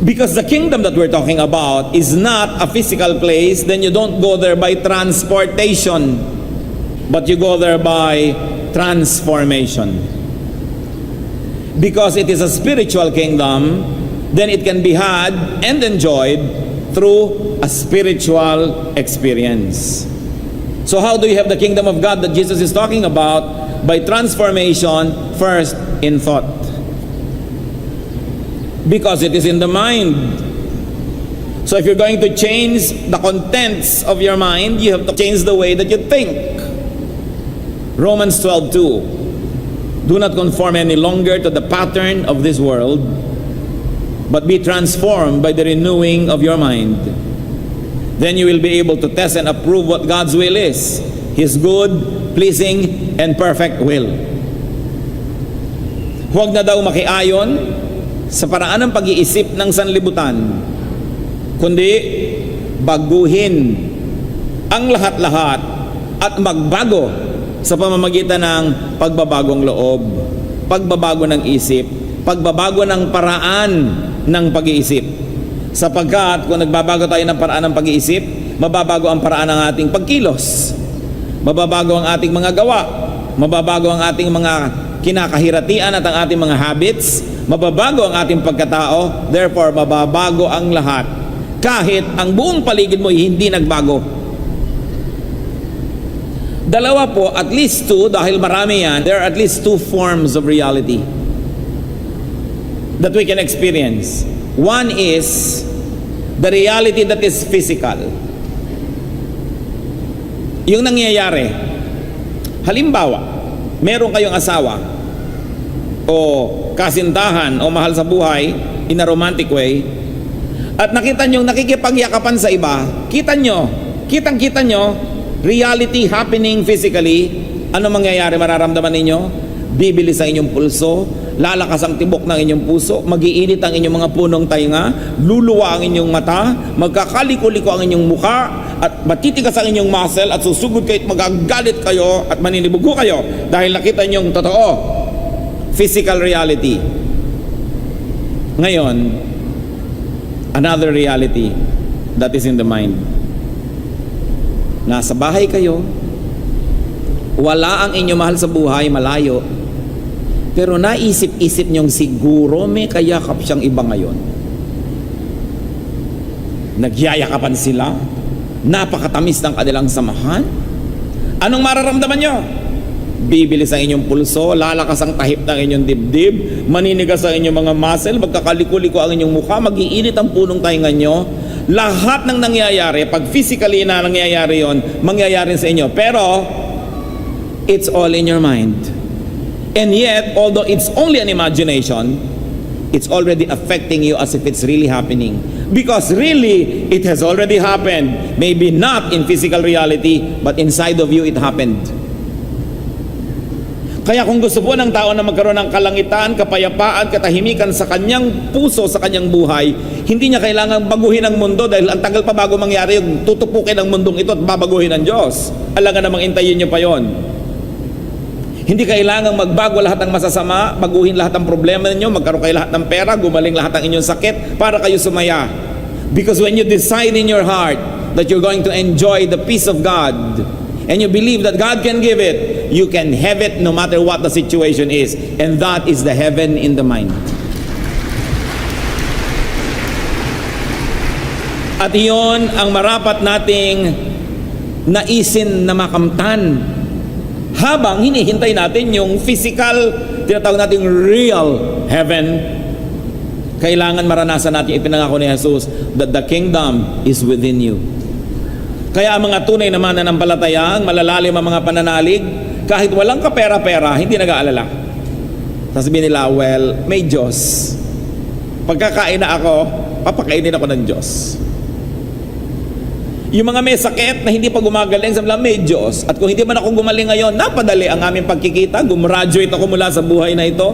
Because the kingdom that we're talking about is not a physical place, then you don't go there by transportation, but you go there by transformation. Because it is a spiritual kingdom, then it can be had and enjoyed through a spiritual experience. So how do you have the kingdom of God that Jesus is talking about? By transformation, first in thought. Because it is in the mind. So if you're going to change the contents of your mind, you have to change the way that you think. Romans 12:2, do not conform any longer to the pattern of this world, but be transformed by the renewing of your mind. Then you will be able to test and approve what God's will is, His good, pleasing, and perfect will. Huwag na daw makiayon sa paraan ng pag-iisip ng sanlibutan, kundi baguhin ang lahat-lahat at magbago sa pamamagitan ng pagbabagong loob, pagbabago ng isip, pagbabago ng paraan ng pag-iisip. Sapagkat kung nagbabago tayo ng paraan ng pag-iisip, mababago ang paraan ng ating pagkilos, mababago ang ating mga gawa, mababago ang ating mga kinakahiratian at ang ating mga habits, mababago ang ating pagkatao, therefore mababago ang lahat. Kahit ang buong paligid mo hindi nagbago. Dalawa po, at least two, dahil marami yan, there are at least two forms of reality that we can experience. One is the reality that is physical. Yung nangyayari, halimbawa, meron kayong asawa o kasintahan o mahal sa buhay in a romantic way, at nakita nyo nakikipagyakapan sa iba, kitang-kita nyo, reality happening physically, ano mangyayari, mararamdaman ninyo? Bibilis ang inyong pulso, lalakas ang tibok ng inyong puso, mag-iinit ang inyong mga punong tainga, luluwa ang inyong mata, magkakaliko-liko ang inyong muka, at matitigas ang inyong muscle, at susugod kayo at magagalit kayo at maninibugo kayo dahil nakita nyong totoo, physical reality. Ngayon, another reality that is in the mind. Nasa bahay kayo, wala ang inyong mahal sa buhay, malayo, pero naisip-isip nyong siguro may kayakap siyang iba ngayon. Nagyayakapan sila, napakatamis ng kanilang samahan. Anong mararamdaman nyo? Bibilis ang inyong pulso, lalakas ang tahip ng inyong dibdib, maninigas ang inyong mga muscle, magkakaliko-liko ang inyong mukha, mag-iinit ang punong tainga nyo. Lahat ng nangyayari, pag physically na nangyayari yon, mangyayari sa inyo. Pero, it's all in your mind. And yet, although it's only an imagination, it's already affecting you as if it's really happening. Because really, it has already happened. Maybe not in physical reality, but inside of you, it happened. Kaya kung gusto po ng tao na magkaroon ng kalangitan, kapayapaan, katahimikan sa kanyang puso, sa kanyang buhay, hindi niya kailangang baguhin ang mundo dahil ang tagal pa bago mangyari yung tutupukin ang mundong ito at babaguhin ng Diyos. Alangan namang intayin niyo pa yon. Hindi kailangang magbago lahat ng masasama, baguhin lahat ng problema ninyo, magkaroon kayo lahat ng pera, gumaling lahat ng inyong sakit para kayo sumaya. Because when you decide in your heart that you're going to enjoy the peace of God, and you believe that God can give it, you can have it no matter what the situation is. And that is the heaven in the mind. At iyon ang marapat nating naisin na makamtan habang hinihintay natin yung physical, tinatawag nating real heaven. Kailangan maranasan natin ipinangako ni Jesus that the kingdom is within you. Kaya ang mga tunay na mananampalataya, ang malalalim ang mga pananalig, kahit walang kapera-pera, hindi nag-aalala. Sasabihin nila, well, may Diyos. Pagkakain na ako, papakainin ako ng Diyos. Yung mga may sakit na hindi pa gumagaling, sabi nila, may Diyos. At kung hindi man ako gumaling ngayon, napadali ang aming pagkikita, gumraduate ako mula sa buhay na ito,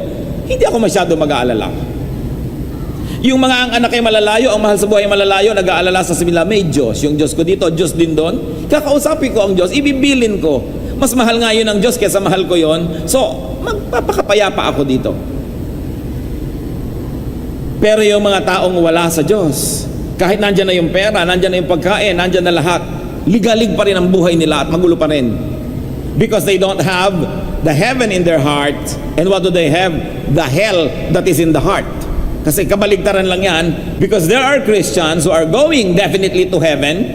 hindi ako masyado mag-aalala. Yung mga ang anak ay malalayo, ang mahal sa buhay ay malalayo, nag-aalala sa simila, may Diyos. Yung Diyos ko dito, Diyos din doon. Kakausapin ko ang Diyos, ibibilin ko. Mas mahal nga yun ang Diyos kaysa mahal ko yon. So, magpapakapayapa ako dito. Pero yung mga taong wala sa Diyos, kahit nandyan na yung pera, nandyan na yung pagkain, nandyan na lahat, ligalig pa rin ang buhay nila at magulo pa rin. Because they don't have the heaven in their heart. And what do they have? The hell that is in the heart. Kasi kabaligtaran lang yan, because there are Christians who are going definitely to heaven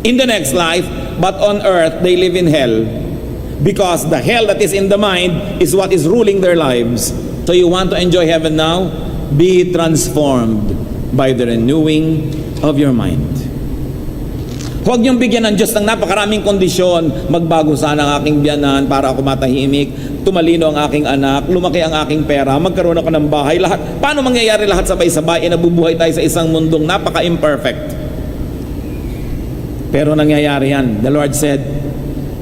in the next life, but on earth they live in hell. Because the hell that is in the mind is what is ruling their lives. So you want to enjoy heaven now? Be transformed by the renewing of your mind. Huwag niyong bigyan ng Diyos ng napakaraming kondisyon. Magbago sana ang aking biyanan para ako matahimik, tumalino ang aking anak, lumaki ang aking pera, magkaroon ako ng bahay, lahat. Paano mangyayari lahat sabay-sabay? Nabubuhay tayo sa isang mundong napaka-imperfect. Pero nangyayari yan. The Lord said,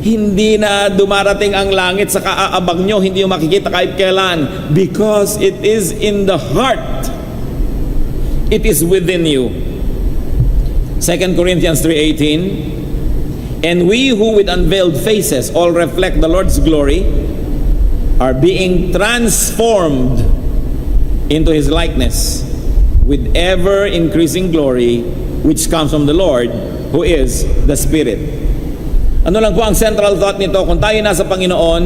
hindi na dumarating ang langit sa kaaabang nyo, hindi yung makikita kahit kailan, because it is in the heart. It is within you. 2 Corinthians 3:18, and we who with unveiled faces all reflect the Lord's glory are being transformed into His likeness with ever increasing glory which comes from the Lord who is the Spirit. Ano lang po ang central thought nito? Kung tayo nasa Panginoon,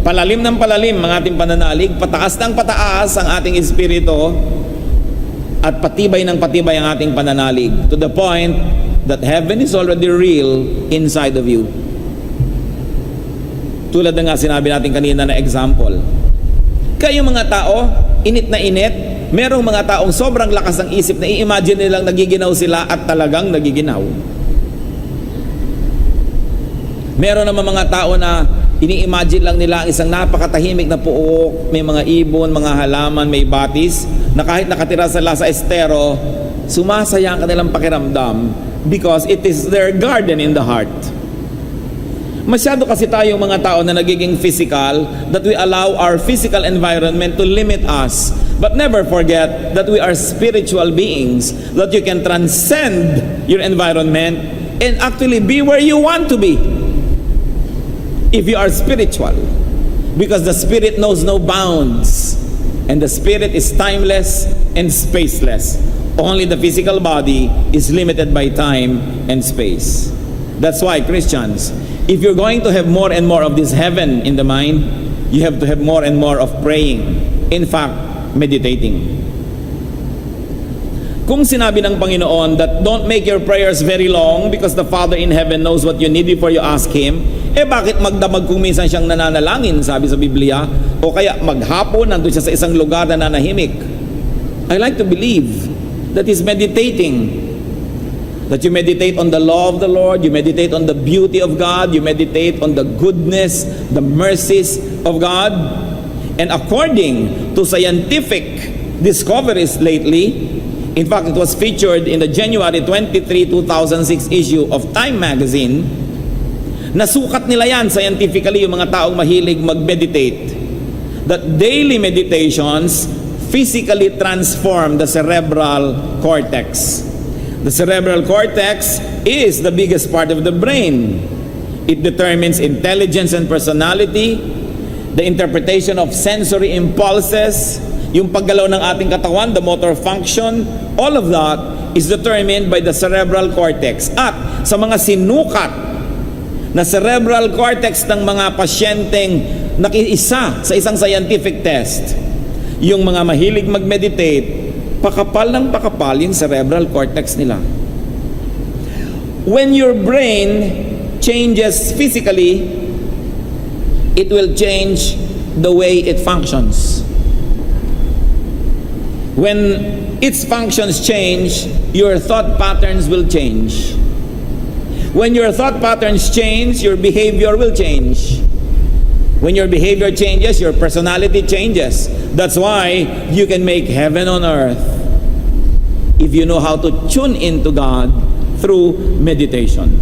palalim ng palalim ang ating pananalig, pataas ng pataas ang ating espiritu, at patibay ng patibay ang ating pananalig, to the point that heaven is already real inside of you. Tulad na nga sinabi natin kanina na example. Kayo mga tao, init na init, merong mga taong sobrang lakas ng isip na i-imagine nilang nagiginaw sila at talagang nagiginaw. Meron naman mga tao na ini-imagine lang nila ang isang napakatahimik na puok, may mga ibon, mga halaman, may batis, na kahit nakatira sila sa estero, sumasaya ang kanilang pakiramdam because it is their garden in the heart. Masyado kasi tayong mga tao na nagiging physical, that we allow our physical environment to limit us. But never forget that we are spiritual beings, that you can transcend your environment and actually be where you want to be. If you are spiritual, because the Spirit knows no bounds, and the Spirit is timeless and spaceless. Only the physical body is limited by time and space. That's why, Christians, if you're going to have more and more of this heaven in the mind, you have to have more and more of praying. In fact, meditating. Kung sinabi ng Panginoon that don't make your prayers very long because the Father in heaven knows what you need before you ask Him, bakit magdamag kung minsan siyang nananalangin, sabi sa Biblia, o kaya maghapon nandun siya sa isang lugar na nanahimik? I like to believe that He's meditating, that you meditate on the law of the Lord, you meditate on the beauty of God, you meditate on the goodness, the mercies of God, and according to scientific discoveries lately. In fact, it was featured in the January 23, 2006 issue of Time magazine. Nasukat nila yan scientifically, yung mga taong mahilig mag-meditate, that daily meditations physically transform the cerebral cortex. The cerebral cortex is the biggest part of the brain. It determines intelligence and personality, the interpretation of sensory impulses, yung paggalaw ng ating katawan, the motor function, all of that is determined by the cerebral cortex. At sa mga sinukat na cerebral cortex ng mga pasyenteng nakiisa sa isang scientific test, yung mga mahilig mag-meditate, pakapal ng pakapal yung cerebral cortex nila. When your brain changes physically, it will change the way it functions. When its functions change, your thought patterns will change. When your thought patterns change, your behavior will change. When your behavior changes, your personality changes. That's why you can make heaven on earth if you know how to tune into God through meditation.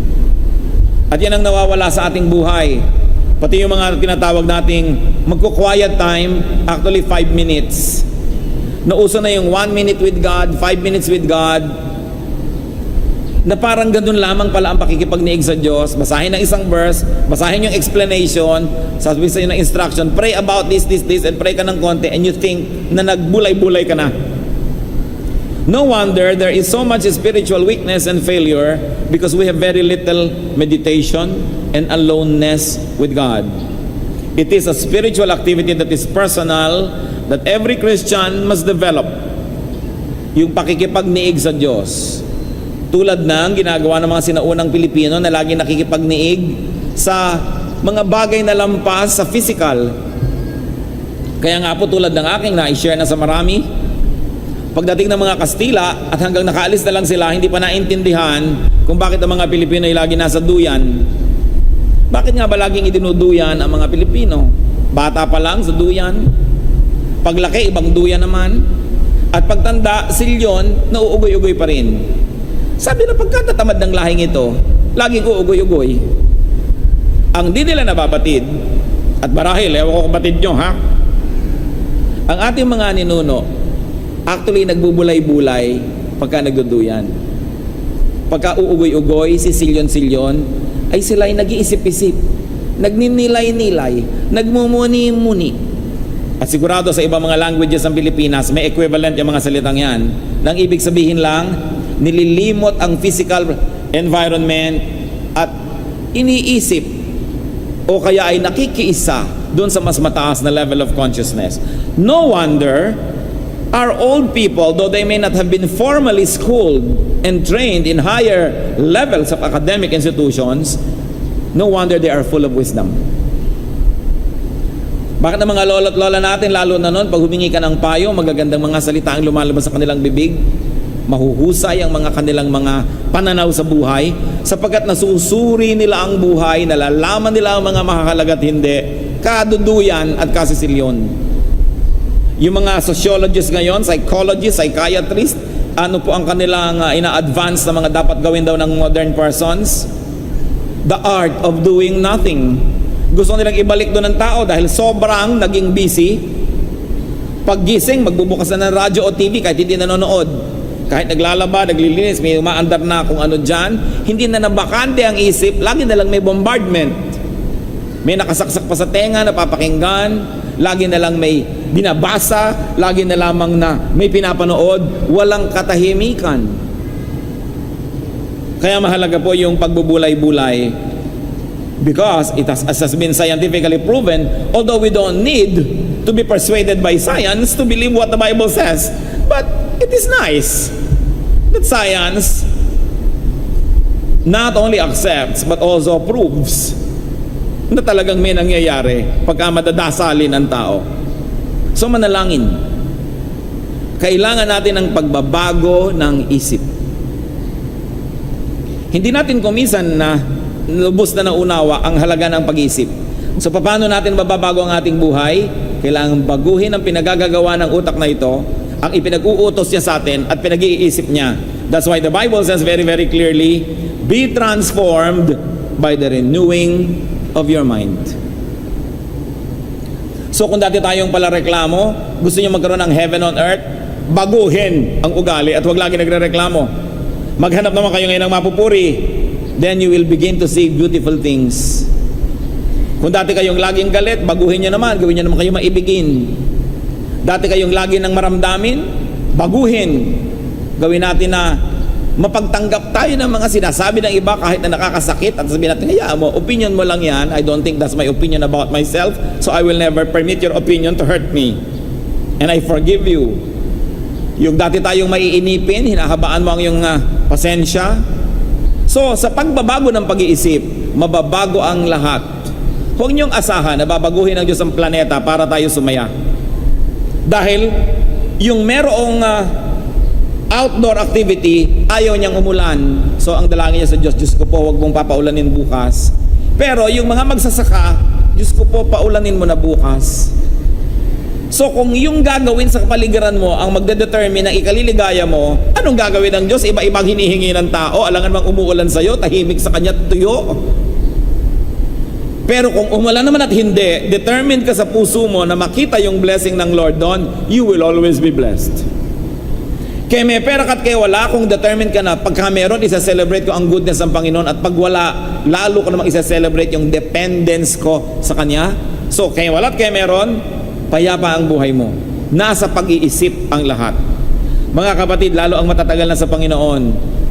At yan ang nawawala sa ating buhay. Pati yung mga tinatawag nating magko-quiet time, actually 5 minutes. Nauso na yung 1 minute with God, 5 minutes with God, na parang ganun lamang pala ang pakikipagniig sa Diyos. Basahin ng isang verse, basahin yung explanation, sasabihin sa iyo ng instruction, pray about this, and pray ka ng konti, and you think na nagbulay-bulay ka na. No wonder there is so much spiritual weakness and failure because we have very little meditation and aloneness with God. It is a spiritual activity that is personal, that every Christian must develop. Yung pakikipagniig sa Diyos. Tulad ng ginagawa ng mga sinaunang Pilipino na lagi nakikipagniig sa mga bagay na lampas sa physical. Kaya nga po tulad ng aking na-share na sa marami, pagdating ng mga Kastila at hanggang nakaalis na lang sila, hindi pa naintindihan kung bakit ang mga Pilipino ay lagi nasa duyan. Bakit nga ba laging idinuduyan ang mga Pilipino? Bata pa lang sa duyan, paglaki ibang duyan naman, at pagtanda silyon, nauugoy-ugoy pa rin. Sabi na pagkatatamad ng lahing ito, laging uugoy-ugoy. Ang di nila nababatid, at marahil, ewan ko kung batid nyo, ha? Ang ating mga ninuno, actually nagbubulay-bulay pagka nagduduyan. Pagka uugoy-ugoy, sisilyon-silyon, ay sila ay nag-iisip-isip, nagninilay-nilay, nagmumuni-muni. At sigurado sa ibang mga languages ng Pilipinas, may equivalent yung mga salitang yan. Nang ibig sabihin lang, nililimot ang physical environment at iniisip o kaya ay nakikiisa doon sa mas mataas na level of consciousness. No wonder our old people, though they may not have been formally schooled and trained in higher levels of academic institutions, no wonder they are full of wisdom. Bakit ang mga lolo at lola natin, lalo na noon, pag humingi ka ng payo, magagandang mga salita ang lumalabas sa kanilang bibig, mahuhusay ang mga kanilang mga pananaw sa buhay, sapagkat nasusuri nila ang buhay, nalalaman nila ang mga makakalaga at hindi, kaduduyan at kasisilyon. Yung mga sociologists ngayon, psychologists, psychiatrists, ano po ang kanilang ina-advance na mga dapat gawin daw ng modern persons? The art of doing nothing. Gusto nilang ibalik doon ng tao dahil sobrang naging busy. Paggising, magbubukas na ng radyo o TV kahit hindi nanonood. Kahit naglalaba, naglilinis, may umaandar na kung ano dyan, hindi na nabakante ang isip, lagi na lang may bombardment. May nakasaksak pa sa tenga, napapakinggan, lagi na lang may binabasa, lagi na lamang na may pinapanood, walang katahimikan. Kaya mahalaga po yung pagbubulay-bulay because it has been scientifically proven, although we don't need to be persuaded by science to believe what the Bible says, but it is nice that science not only accepts but also proves na talagang may nangyayari pagka madadasalin ang tao. So manalangin. Kailangan natin ng pagbabago ng isip. Hindi natin kumisan na lubos na naunawa ang halaga ng pag-isip. So paano natin mababago ang ating buhay? Kailangan baguhin ang pinagagagawa ng utak na ito ang ipinag-uutos niya sa atin at pinag-iisip niya. That's why the Bible says very, very clearly, be transformed by the renewing of your mind. So kung dati tayong pala reklamo, gusto niyo magkaroon ng heaven on earth, baguhin ang ugali at huwag lagi nagre-reklamo. Maghanap naman kayo ngayon ng mapupuri. Then you will begin to see beautiful things. Kung dati kayong laging galit, baguhin niyo naman, gawin niyo naman kayo maibigin. Dati kayong lagi nang maramdamin, baguhin. Gawin natin na mapagtanggap tayo ng mga sinasabi ng iba kahit na nakakasakit at sabihin natin, hayaan mo, opinion mo lang yan. I don't think that's my opinion about myself, so I will never permit your opinion to hurt me. And I forgive you. Yung dati tayong maiinipin, hinahabaan mo ang iyong pasensya. So, sa pagbabago ng pag-iisip, mababago ang lahat. Huwag niyong asahan na babaguhin ng Diyos ang planeta para tayo sumaya. Dahil, yung merong outdoor activity, ayaw niyang umulan. So ang dalangin niya sa Diyos, Diyos ko po, huwag mong papaulanin bukas. Pero yung mga magsasaka, Diyos ko po, paulanin mo na bukas. So kung yung gagawin sa kapaligiran mo ang magdedetermine ng ikaliligaya mo, anong gagawin ng Diyos? Iba-ibang hinihingi ng tao, alangan mang umuulan sa'yo, tahimik sa kanya tuyo. Pero kung umulan naman at hindi, determined ka sa puso mo na makita yung blessing ng Lord doon, you will always be blessed. Kaya may pera ka't kaya wala, kung determined ka na pagka meron, isa-celebrate ko ang goodness ng Panginoon, at pag wala, lalo ko namang isa-celebrate yung dependence ko sa Kanya. So, kaya wala at kaya meron, payapa ang buhay mo. Nasa pag-iisip ang lahat. Mga kapatid, lalo ang matatagal na sa Panginoon,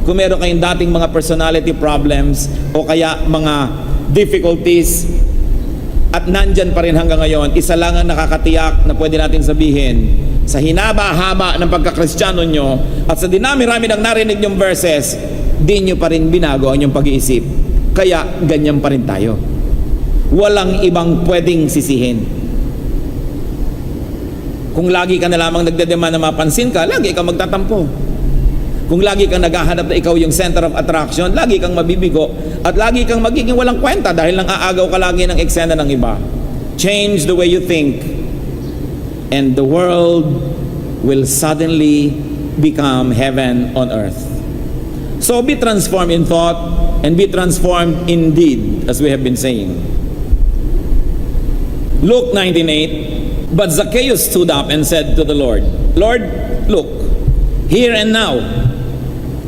kung meron kayong dating mga personality problems o kaya mga difficulties at nandyan pa rin hanggang ngayon, isa lang ang nakakatiyak na pwede natin sabihin, sa hinaba-haba ng pagkakristyano nyo at sa dinami-rami ng narinig nyong verses, di nyo pa rin binago ang inyong pag-iisip. Kaya ganyan pa rin tayo. Walang ibang pwedeng sisihin. Kung lagi ka na lamang nagdedemand na mapansin ka, lagi kang magtatampo. Kung lagi kang naghahanap na ikaw yung center of attraction, lagi kang mabibigo at lagi kang magiging walang kwenta dahil nang aagaw ka lagi ng eksena ng iba. Change the way you think, and the world will suddenly become heaven on earth. So be transformed in thought and be transformed in deed, as we have been saying. Luke 19:8, but Zacchaeus stood up and said to the Lord, Lord, look, here and now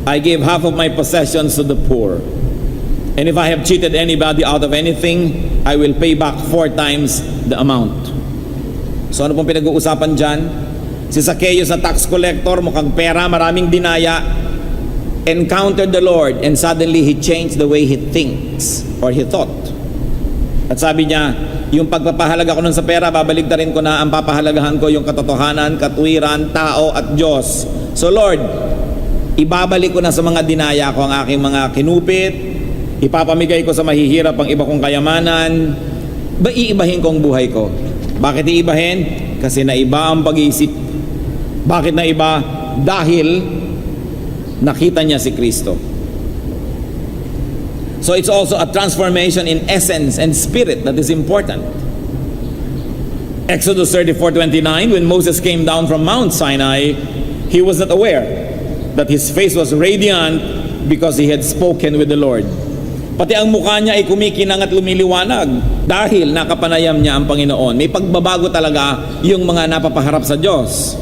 I gave half of my possessions to the poor. And if I have cheated anybody out of anything, I will pay back 4 times the amount. So ano pong pinag-uusapan dyan? Si Zacchaeus na tax collector, mukhang pera, maraming dinaya, encountered the Lord and suddenly he changed the way he thinks or he thought. At sabi niya, yung pagpapahalaga ko nun sa pera, babaligtarin ko na ang papahalagahan ko yung katotohanan, katwiran, tao at Diyos. So Lord, ibabalik ko na sa mga dinaya ko ang aking mga kinupit, ipapamigay ko sa mahihirap ang iba kong kayamanan, iibahin ko ang buhay ko. Bakit iibahin? Kasi naiba ang pag-iisip. Bakit naiba? Dahil nakita niya si Kristo. So it's also a transformation in essence and spirit that is important. Exodus 34:29, when Moses came down from Mount Sinai, he was not aware that his face was radiant because he had spoken with the Lord. Pati ang mukha niya ay kumikinang at lumiliwanag dahil nakapanayam niya ang Panginoon. May pagbabago talaga yung mga napapaharap sa Diyos.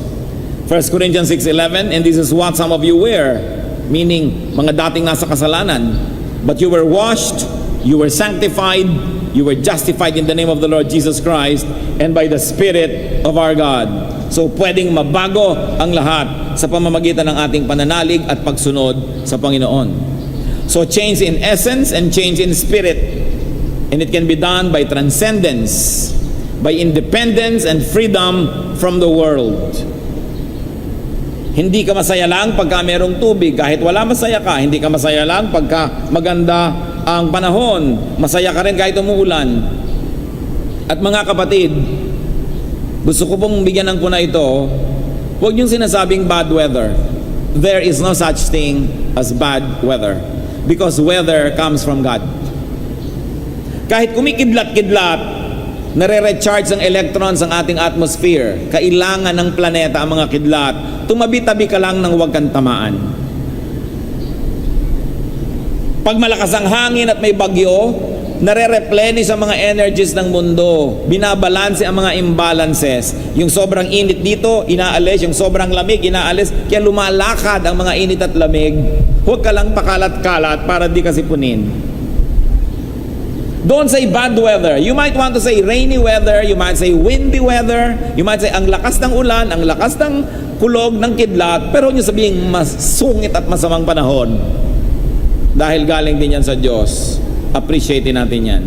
1 Corinthians 6:11, and this is what some of you were, meaning mga dating nasa kasalanan. But you were washed, you were sanctified, you were justified in the name of the Lord Jesus Christ and by the Spirit of our God. So pwedeng mabago ang lahat sa pamamagitan ng ating pananalig at pagsunod sa Panginoon. So change in essence and change in spirit. And it can be done by transcendence, by independence and freedom from the world. Hindi ka masaya lang pagka merong tubig. Kahit wala, masaya ka. Hindi ka masaya lang pagka maganda ang panahon. Masaya ka rin kahit umuulan. At mga kapatid, gusto ko pong bigyan ng puna ito, huwag niyong sinasabing bad weather. There is no such thing as bad weather. Because weather comes from God. Kahit kumikidlat-kidlat, Nare-recharge ang electrons ang ating atmosphere. Kailangan ng planeta ang mga kidlat. Tumabi-tabi ka lang nang huwag kang tamaan. Pag malakas ang hangin at may bagyo, nare-replenish ang mga energies ng mundo. Binabalanse ang mga imbalances. Yung sobrang init dito, inaalis. Yung sobrang lamig, inaalis. Kaya lumalakad ang mga init at lamig. Huwag ka lang pakalat-kalat para di ka sipunin. Don't say bad weather. You might want to say rainy weather. You might say windy weather. You might say ang lakas ng ulan, ang lakas ng kulog ng kidlat. Pero huwag niyo sabihin masungit at masamang panahon. Dahil galing din yan sa Diyos. Appreciate natin yan.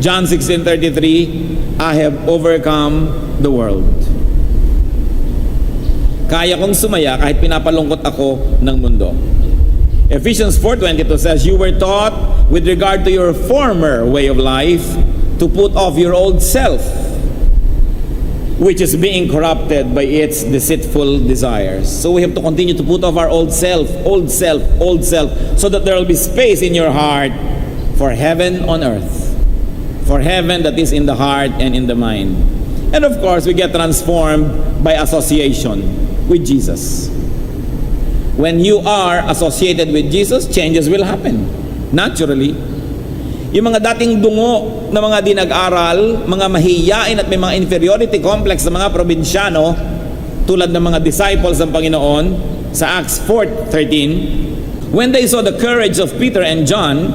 John 16:33, I have overcome the world. Kaya kong sumaya kahit pinapalungkot ako ng mundo. Ephesians 4:22 says, you were taught with regard to your former way of life to put off your old self, which is being corrupted by its deceitful desires. So we have to continue to put off our old self, so that there will be space in your heart for heaven on earth, for heaven that is in the heart and in the mind. And of course, we get transformed by association with Jesus. When you are associated with Jesus, changes will happen. Naturally. Yung mga dating dungo na mga di nag-aral, mga mahiyain at may mga inferiority complex sa mga probinsyano, tulad ng mga disciples ng Panginoon, sa Acts 4:13, when they saw the courage of Peter and John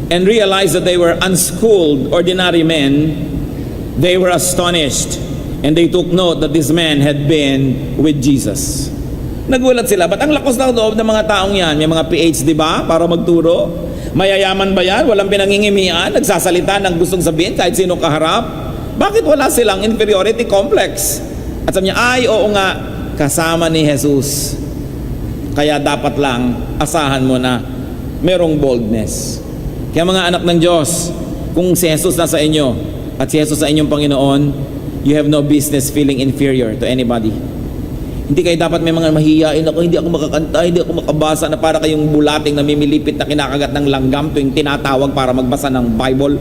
and realized that they were unschooled, ordinary men, they were astonished and they took note that this man had been with Jesus. Nagulat sila, ba't ang lakas ng loob ng mga taong yan? May mga PhD ba para magturo? Mayayaman ba yan? Walang pinangingimian? Nagsasalita ng gustong sabihin kahit sino kaharap? Bakit wala silang inferiority complex? At sabi niya, ay oo nga, kasama ni Jesus. Kaya dapat lang asahan mo na merong boldness. Kaya mga anak ng Diyos, kung si Jesus nasa inyo at si Jesus sa inyong Panginoon, you have no business feeling inferior to anybody. Hindi kayo dapat may mga mahihiyain ako, hindi ako makakanta, hindi ako makabasa na para kayong bulating na mimilipit na kinakagat ng langgam tuwing tinatawag para magbasa ng Bible.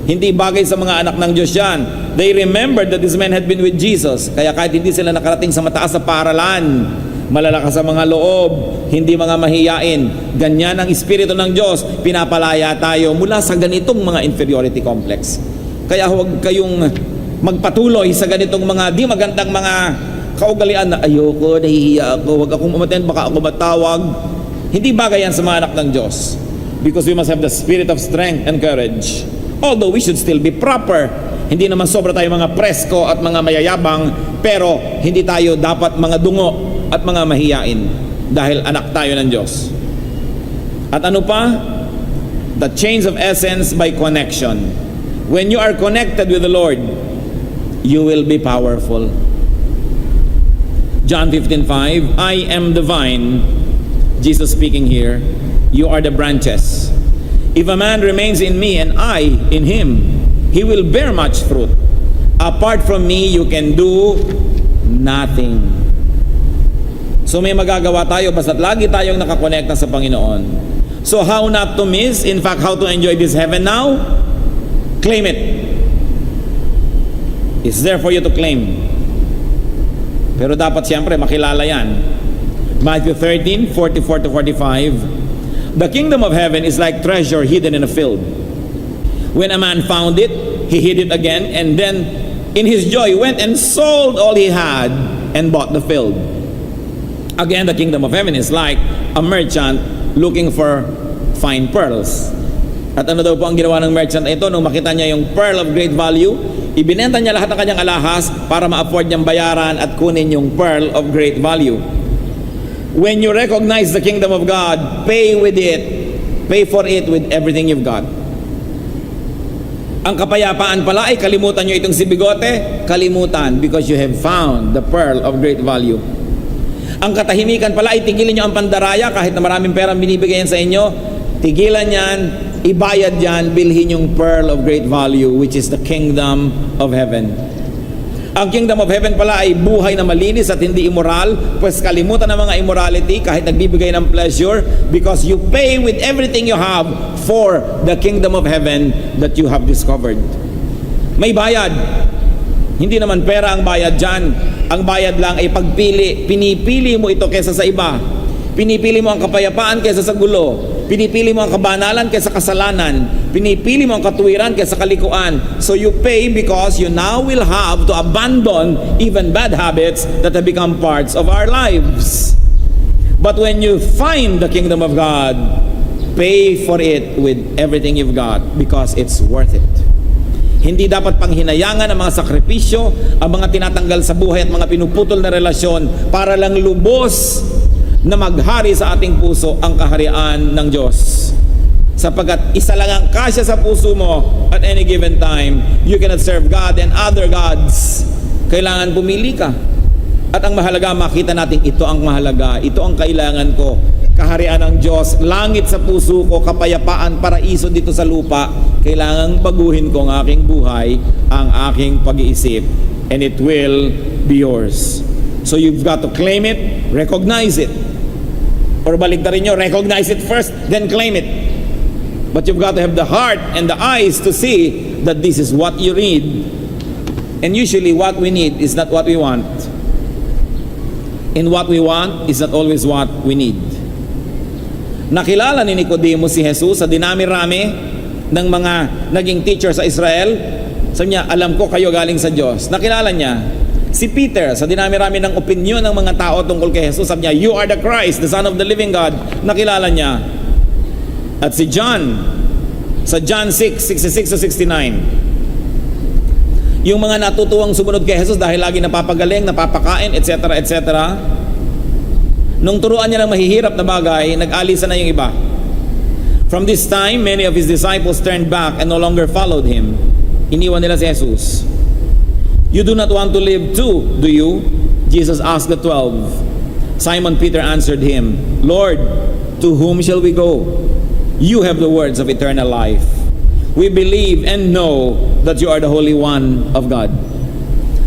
Hindi bagay sa mga anak ng Diyos yan. They remembered that this man had been with Jesus. Kaya kahit hindi sila nakarating sa mataas na paaralan, malalakas sa mga loob, hindi mga mahihiyain, ganyan ang Espiritu ng Diyos, pinapalaya tayo mula sa ganitong mga inferiority complex. Kaya huwag kayong magpatuloy sa ganitong mga di magandang mga kaugalian na ayoko, nahihiya ako, wag akong umaten, baka ako matawag. Hindi bagay yan sa mga anak ng Diyos. Because we must have the spirit of strength and courage. Although we should still be proper. Hindi naman sobra tayo mga presko at mga mayayabang, pero hindi tayo dapat mga dungo at mga mahiyain dahil anak tayo ng Diyos. At ano pa? The change of essence by connection. When you are connected with the Lord, you will be powerful. John 15:5, I am the vine, Jesus speaking here, you are the branches. If a man remains in me and I in him, he will bear much fruit. Apart from me, you can do nothing. So may magagawa tayo basta't lagi tayong nakakonekta sa Panginoon. So how not to miss, in fact, how to enjoy this heaven now? Claim it. It's there for you to claim. Pero dapat siyempre makilala yan. Matthew 13:44-45, the kingdom of heaven is like treasure hidden in a field. When a man found it, he hid it again, and then in his joy went and sold all he had and bought the field. Again, the kingdom of heaven is like a merchant looking for fine pearls. At ano daw po ang ginawa ng merchant ito? Nung makita niya yung pearl of great value, ibinenta niya lahat ng kanyang alahas para ma-afford niyang bayaran at kunin yung pearl of great value. When you recognize the kingdom of God, pay with it. Pay for it with everything you've got. Ang kapayapaan pala ay kalimutan nyo itong si bigote, kalimutan because you have found the pearl of great value. Ang katahimikan pala ay tigilin nyo ang pandaraya kahit na maraming perang binibigay yan sa inyo, tigilan yan, ibayad yan, bilhin yung pearl of great value, which is the kingdom of heaven. Ang kingdom of heaven pala ay buhay na malinis at hindi immoral, pues kalimutan ng mga immorality kahit nagbibigay ng pleasure, because you pay with everything you have for the kingdom of heaven that you have discovered. May bayad. Hindi naman pera ang bayad dyan. Ang bayad lang ay pagpili. Pinipili mo ito kaysa sa iba. Pinipili mo ang kapayapaan kaysa sa gulo. Pinipili mo ang kabanalan kaysa kasalanan. Pinipili mo ang katuwiran kaysa kalikuan. So you pay because you now will have to abandon even bad habits that have become parts of our lives. But when you find the kingdom of God, pay for it with everything you've got because it's worth it. Hindi dapat panghinayangan ang mga sakripisyo, ang mga tinatanggal sa buhay at mga pinuputol na relasyon para lang lubos na maghari sa ating puso ang kaharian ng Diyos. Sapagkat isa lang ang kasya sa puso mo at any given time, you cannot serve God and other gods. Kailangan pumili ka. At ang mahalaga, makita natin ito ang mahalaga, ito ang kailangan ko. Kaharian ng Diyos, langit sa puso ko, kapayapaan, paraiso dito sa lupa. Kailangang baguhin ko ang aking buhay, ang aking pag-iisip, and it will be yours. So you've got to claim it, recognize it. Or baligtarin nyo, recognize it first, then claim it. But you've got to have the heart and the eyes to see that this is what you need. And usually what we need is not what we want. And what we want is not always what we need. Nakilala ni Nicodemo si Jesus sa dinami-rami ng mga naging teacher sa Israel. Sabi niya, alam ko kayo galing sa Diyos. Nakilala niya si Peter sa dinami-rami ng opinyon ng mga tao tungkol kay Jesus. Sabi niya, you are the Christ, the Son of the living God. Nakilala niya. At si John sa John 6:66-69, yung mga natutuwang sumunod kay Jesus dahil lagi napapagaling, napapakain, etc., etc., nung turuan niya ng mahihirap na bagay, nag-alisa na yung iba. From this time, many of his disciples turned back and no longer followed him. Iniwan nila si Jesus. You do not want to live too, do you? Jesus asked the 12. Simon Peter answered him, Lord, to whom shall we go? You have the words of eternal life. We believe and know that you are the Holy One of God.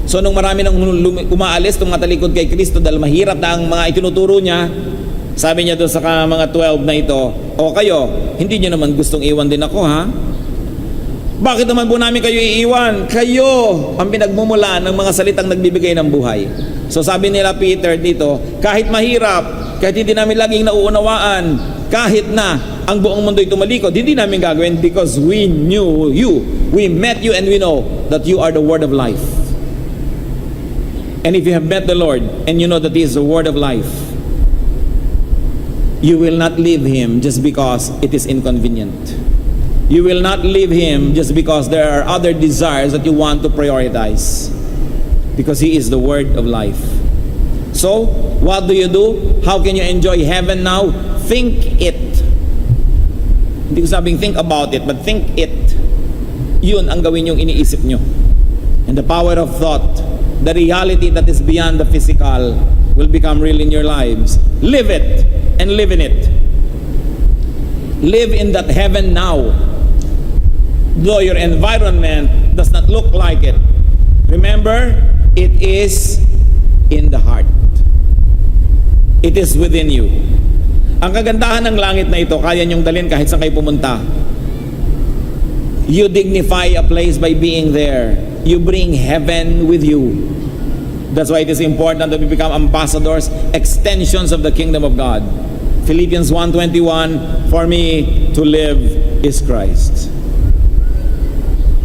So nung marami nang umaalis, tumatalikod kay Kristo dahil mahirap na ang mga itinuturo niya, sabi niya doon sa mga 12 na ito, o kayo, hindi niyo naman gustong iwan din ako, ha? Bakit naman po namin kayo iiwan? Kayo ang pinagmumulan ng mga salitang nagbibigay ng buhay. So sabi nila Peter dito, kahit mahirap, kahit hindi namin laging nauunawaan, kahit na ang buong mundo'y tumalikod, hindi namin gagawin because we knew you. We met you and we know that you are the word of life. And if you have met the Lord and you know that He is the word of life, you will not leave Him just because it is inconvenient. You will not leave Him just because there are other desires that you want to prioritize. Because He is the word of life. So, what do? How can you enjoy heaven now? Think it. Hindi ko sabing think about it, but think it. Yun ang gawin yung iniisip nyo. And the power of thought, the reality that is beyond the physical, will become real in your lives. Live it and live in it. Live in that heaven now. Though your environment does not look like it. Remember, it is in the heart. It is within you. Ang kagandahan ng langit na ito, kaya niyong dalhin kahit saan kayo pumunta. You dignify a place by being there. You bring heaven with you. That's why it is important that we become ambassadors, extensions of the kingdom of God. Philippians 1:21, for me to live is Christ.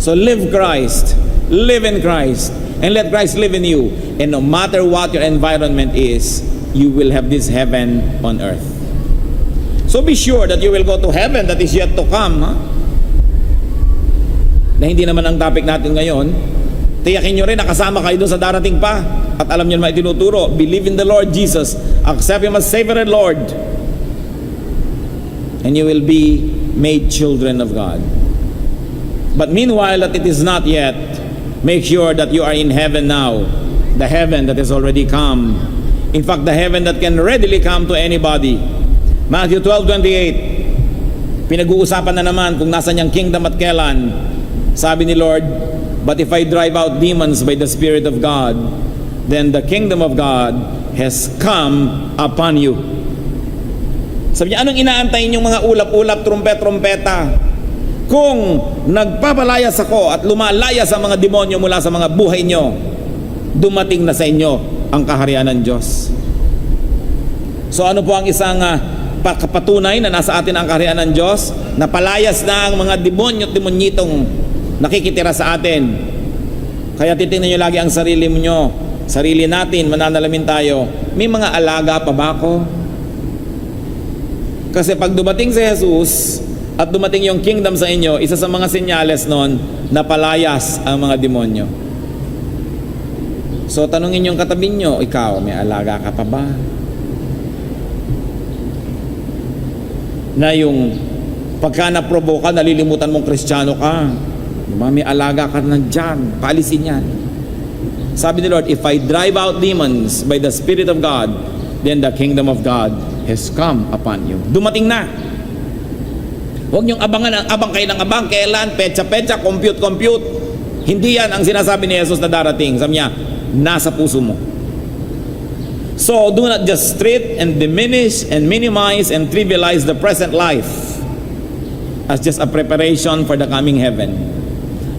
So live Christ, live in Christ, and let Christ live in you. And no matter what your environment is, you will have this heaven on earth. So be sure that you will go to heaven that is yet to come. Na hindi naman ang topic natin ngayon. Tiyakin nyo rin na kasama kayo doon sa darating pa. At alam nyo naman itinuturo, believe in the Lord Jesus, accept Him as Savior and Lord, and you will be made children of God. But meanwhile that it is not yet, make sure that you are in heaven now, the heaven that has already come. In fact, the heaven that can readily come to anybody. Matthew 12:28, pinag-uusapan na naman kung nasan yung kingdom at kailan. Sabi ni Lord, but if I drive out demons by the Spirit of God, then the kingdom of God has come upon you. Sabi niya, anong inaantayin yung mga ulap-ulap, trumpet-trumpeta? Kung nagpapalayas ako at lumalayas ang mga demonyo mula sa mga buhay nyo, dumating na sa inyo ang kaharian ng Diyos. So ano po ang isang patunay na nasa atin ang kaharian ng Diyos? Napalayas na ang mga demonyo at demonyitong nakikitira sa atin. Kaya titingnan nyo lagi ang sarili nyo, sarili natin, mananalamin tayo. May mga alaga pa ba ako? Kasi pag dumating si Jesus at dumating yung kingdom sa inyo, isa sa mga senyales nun, napalayas ang mga demonyo. So tanungin yung katabi nyo, ikaw, may alaga ka pa ba? Na yung pagka naprovoke ka, nalilimutan mong Kristiyano ka. Diba? May alaga ka na dyan, paalisin yan. Sabi ni Lord, if I drive out demons by the Spirit of God, then the kingdom of God has come upon you. Dumating na. Huwag niyong abang kayo ng abang, kailan, petsa, compute. Hindi yan ang sinasabi ni Jesus na darating. Sabi niya, nasa puso mo. So, do not just treat and diminish and minimize and trivialize the present life as just a preparation for the coming heaven.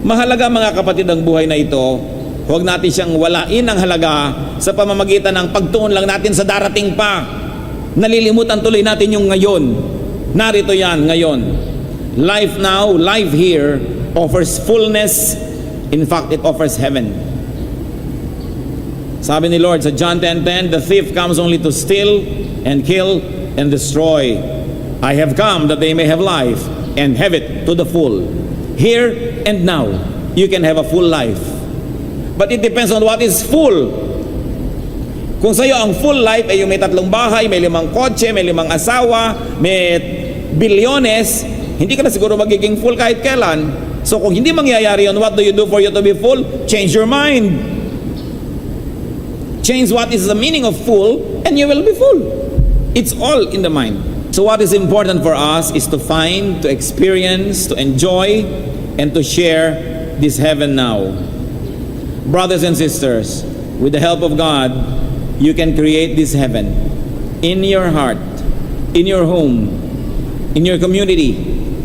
Mahalaga mga kapatid ang buhay na ito. Huwag natin siyang walain ang halaga sa pamamagitan ng pagtuon lang natin sa darating pa. Nalilimutan tuloy natin yung ngayon. Narito yan ngayon. Life now, life here offers fullness. In fact, it offers heaven. Sabi ni Lord sa John 10:10, the thief comes only to steal and kill and destroy. I have come that they may have life and have it to the full. Here and now, you can have a full life. But it depends on what is full. Kung sa'yo ang full life ay yung may 3 bahay, may 5 kotse, may 5 asawa, may bilyones, hindi ka na siguro magiging full kahit kailan. So kung hindi mangyayari yun, what do you do for you to be full? Change your mind. Change what is the meaning of full, and you will be full. It's all in the mind. So what is important for us is to find, to experience, to enjoy, and to share this heaven now. Brothers and sisters, with the help of God, you can create this heaven in your heart, in your home, in your community,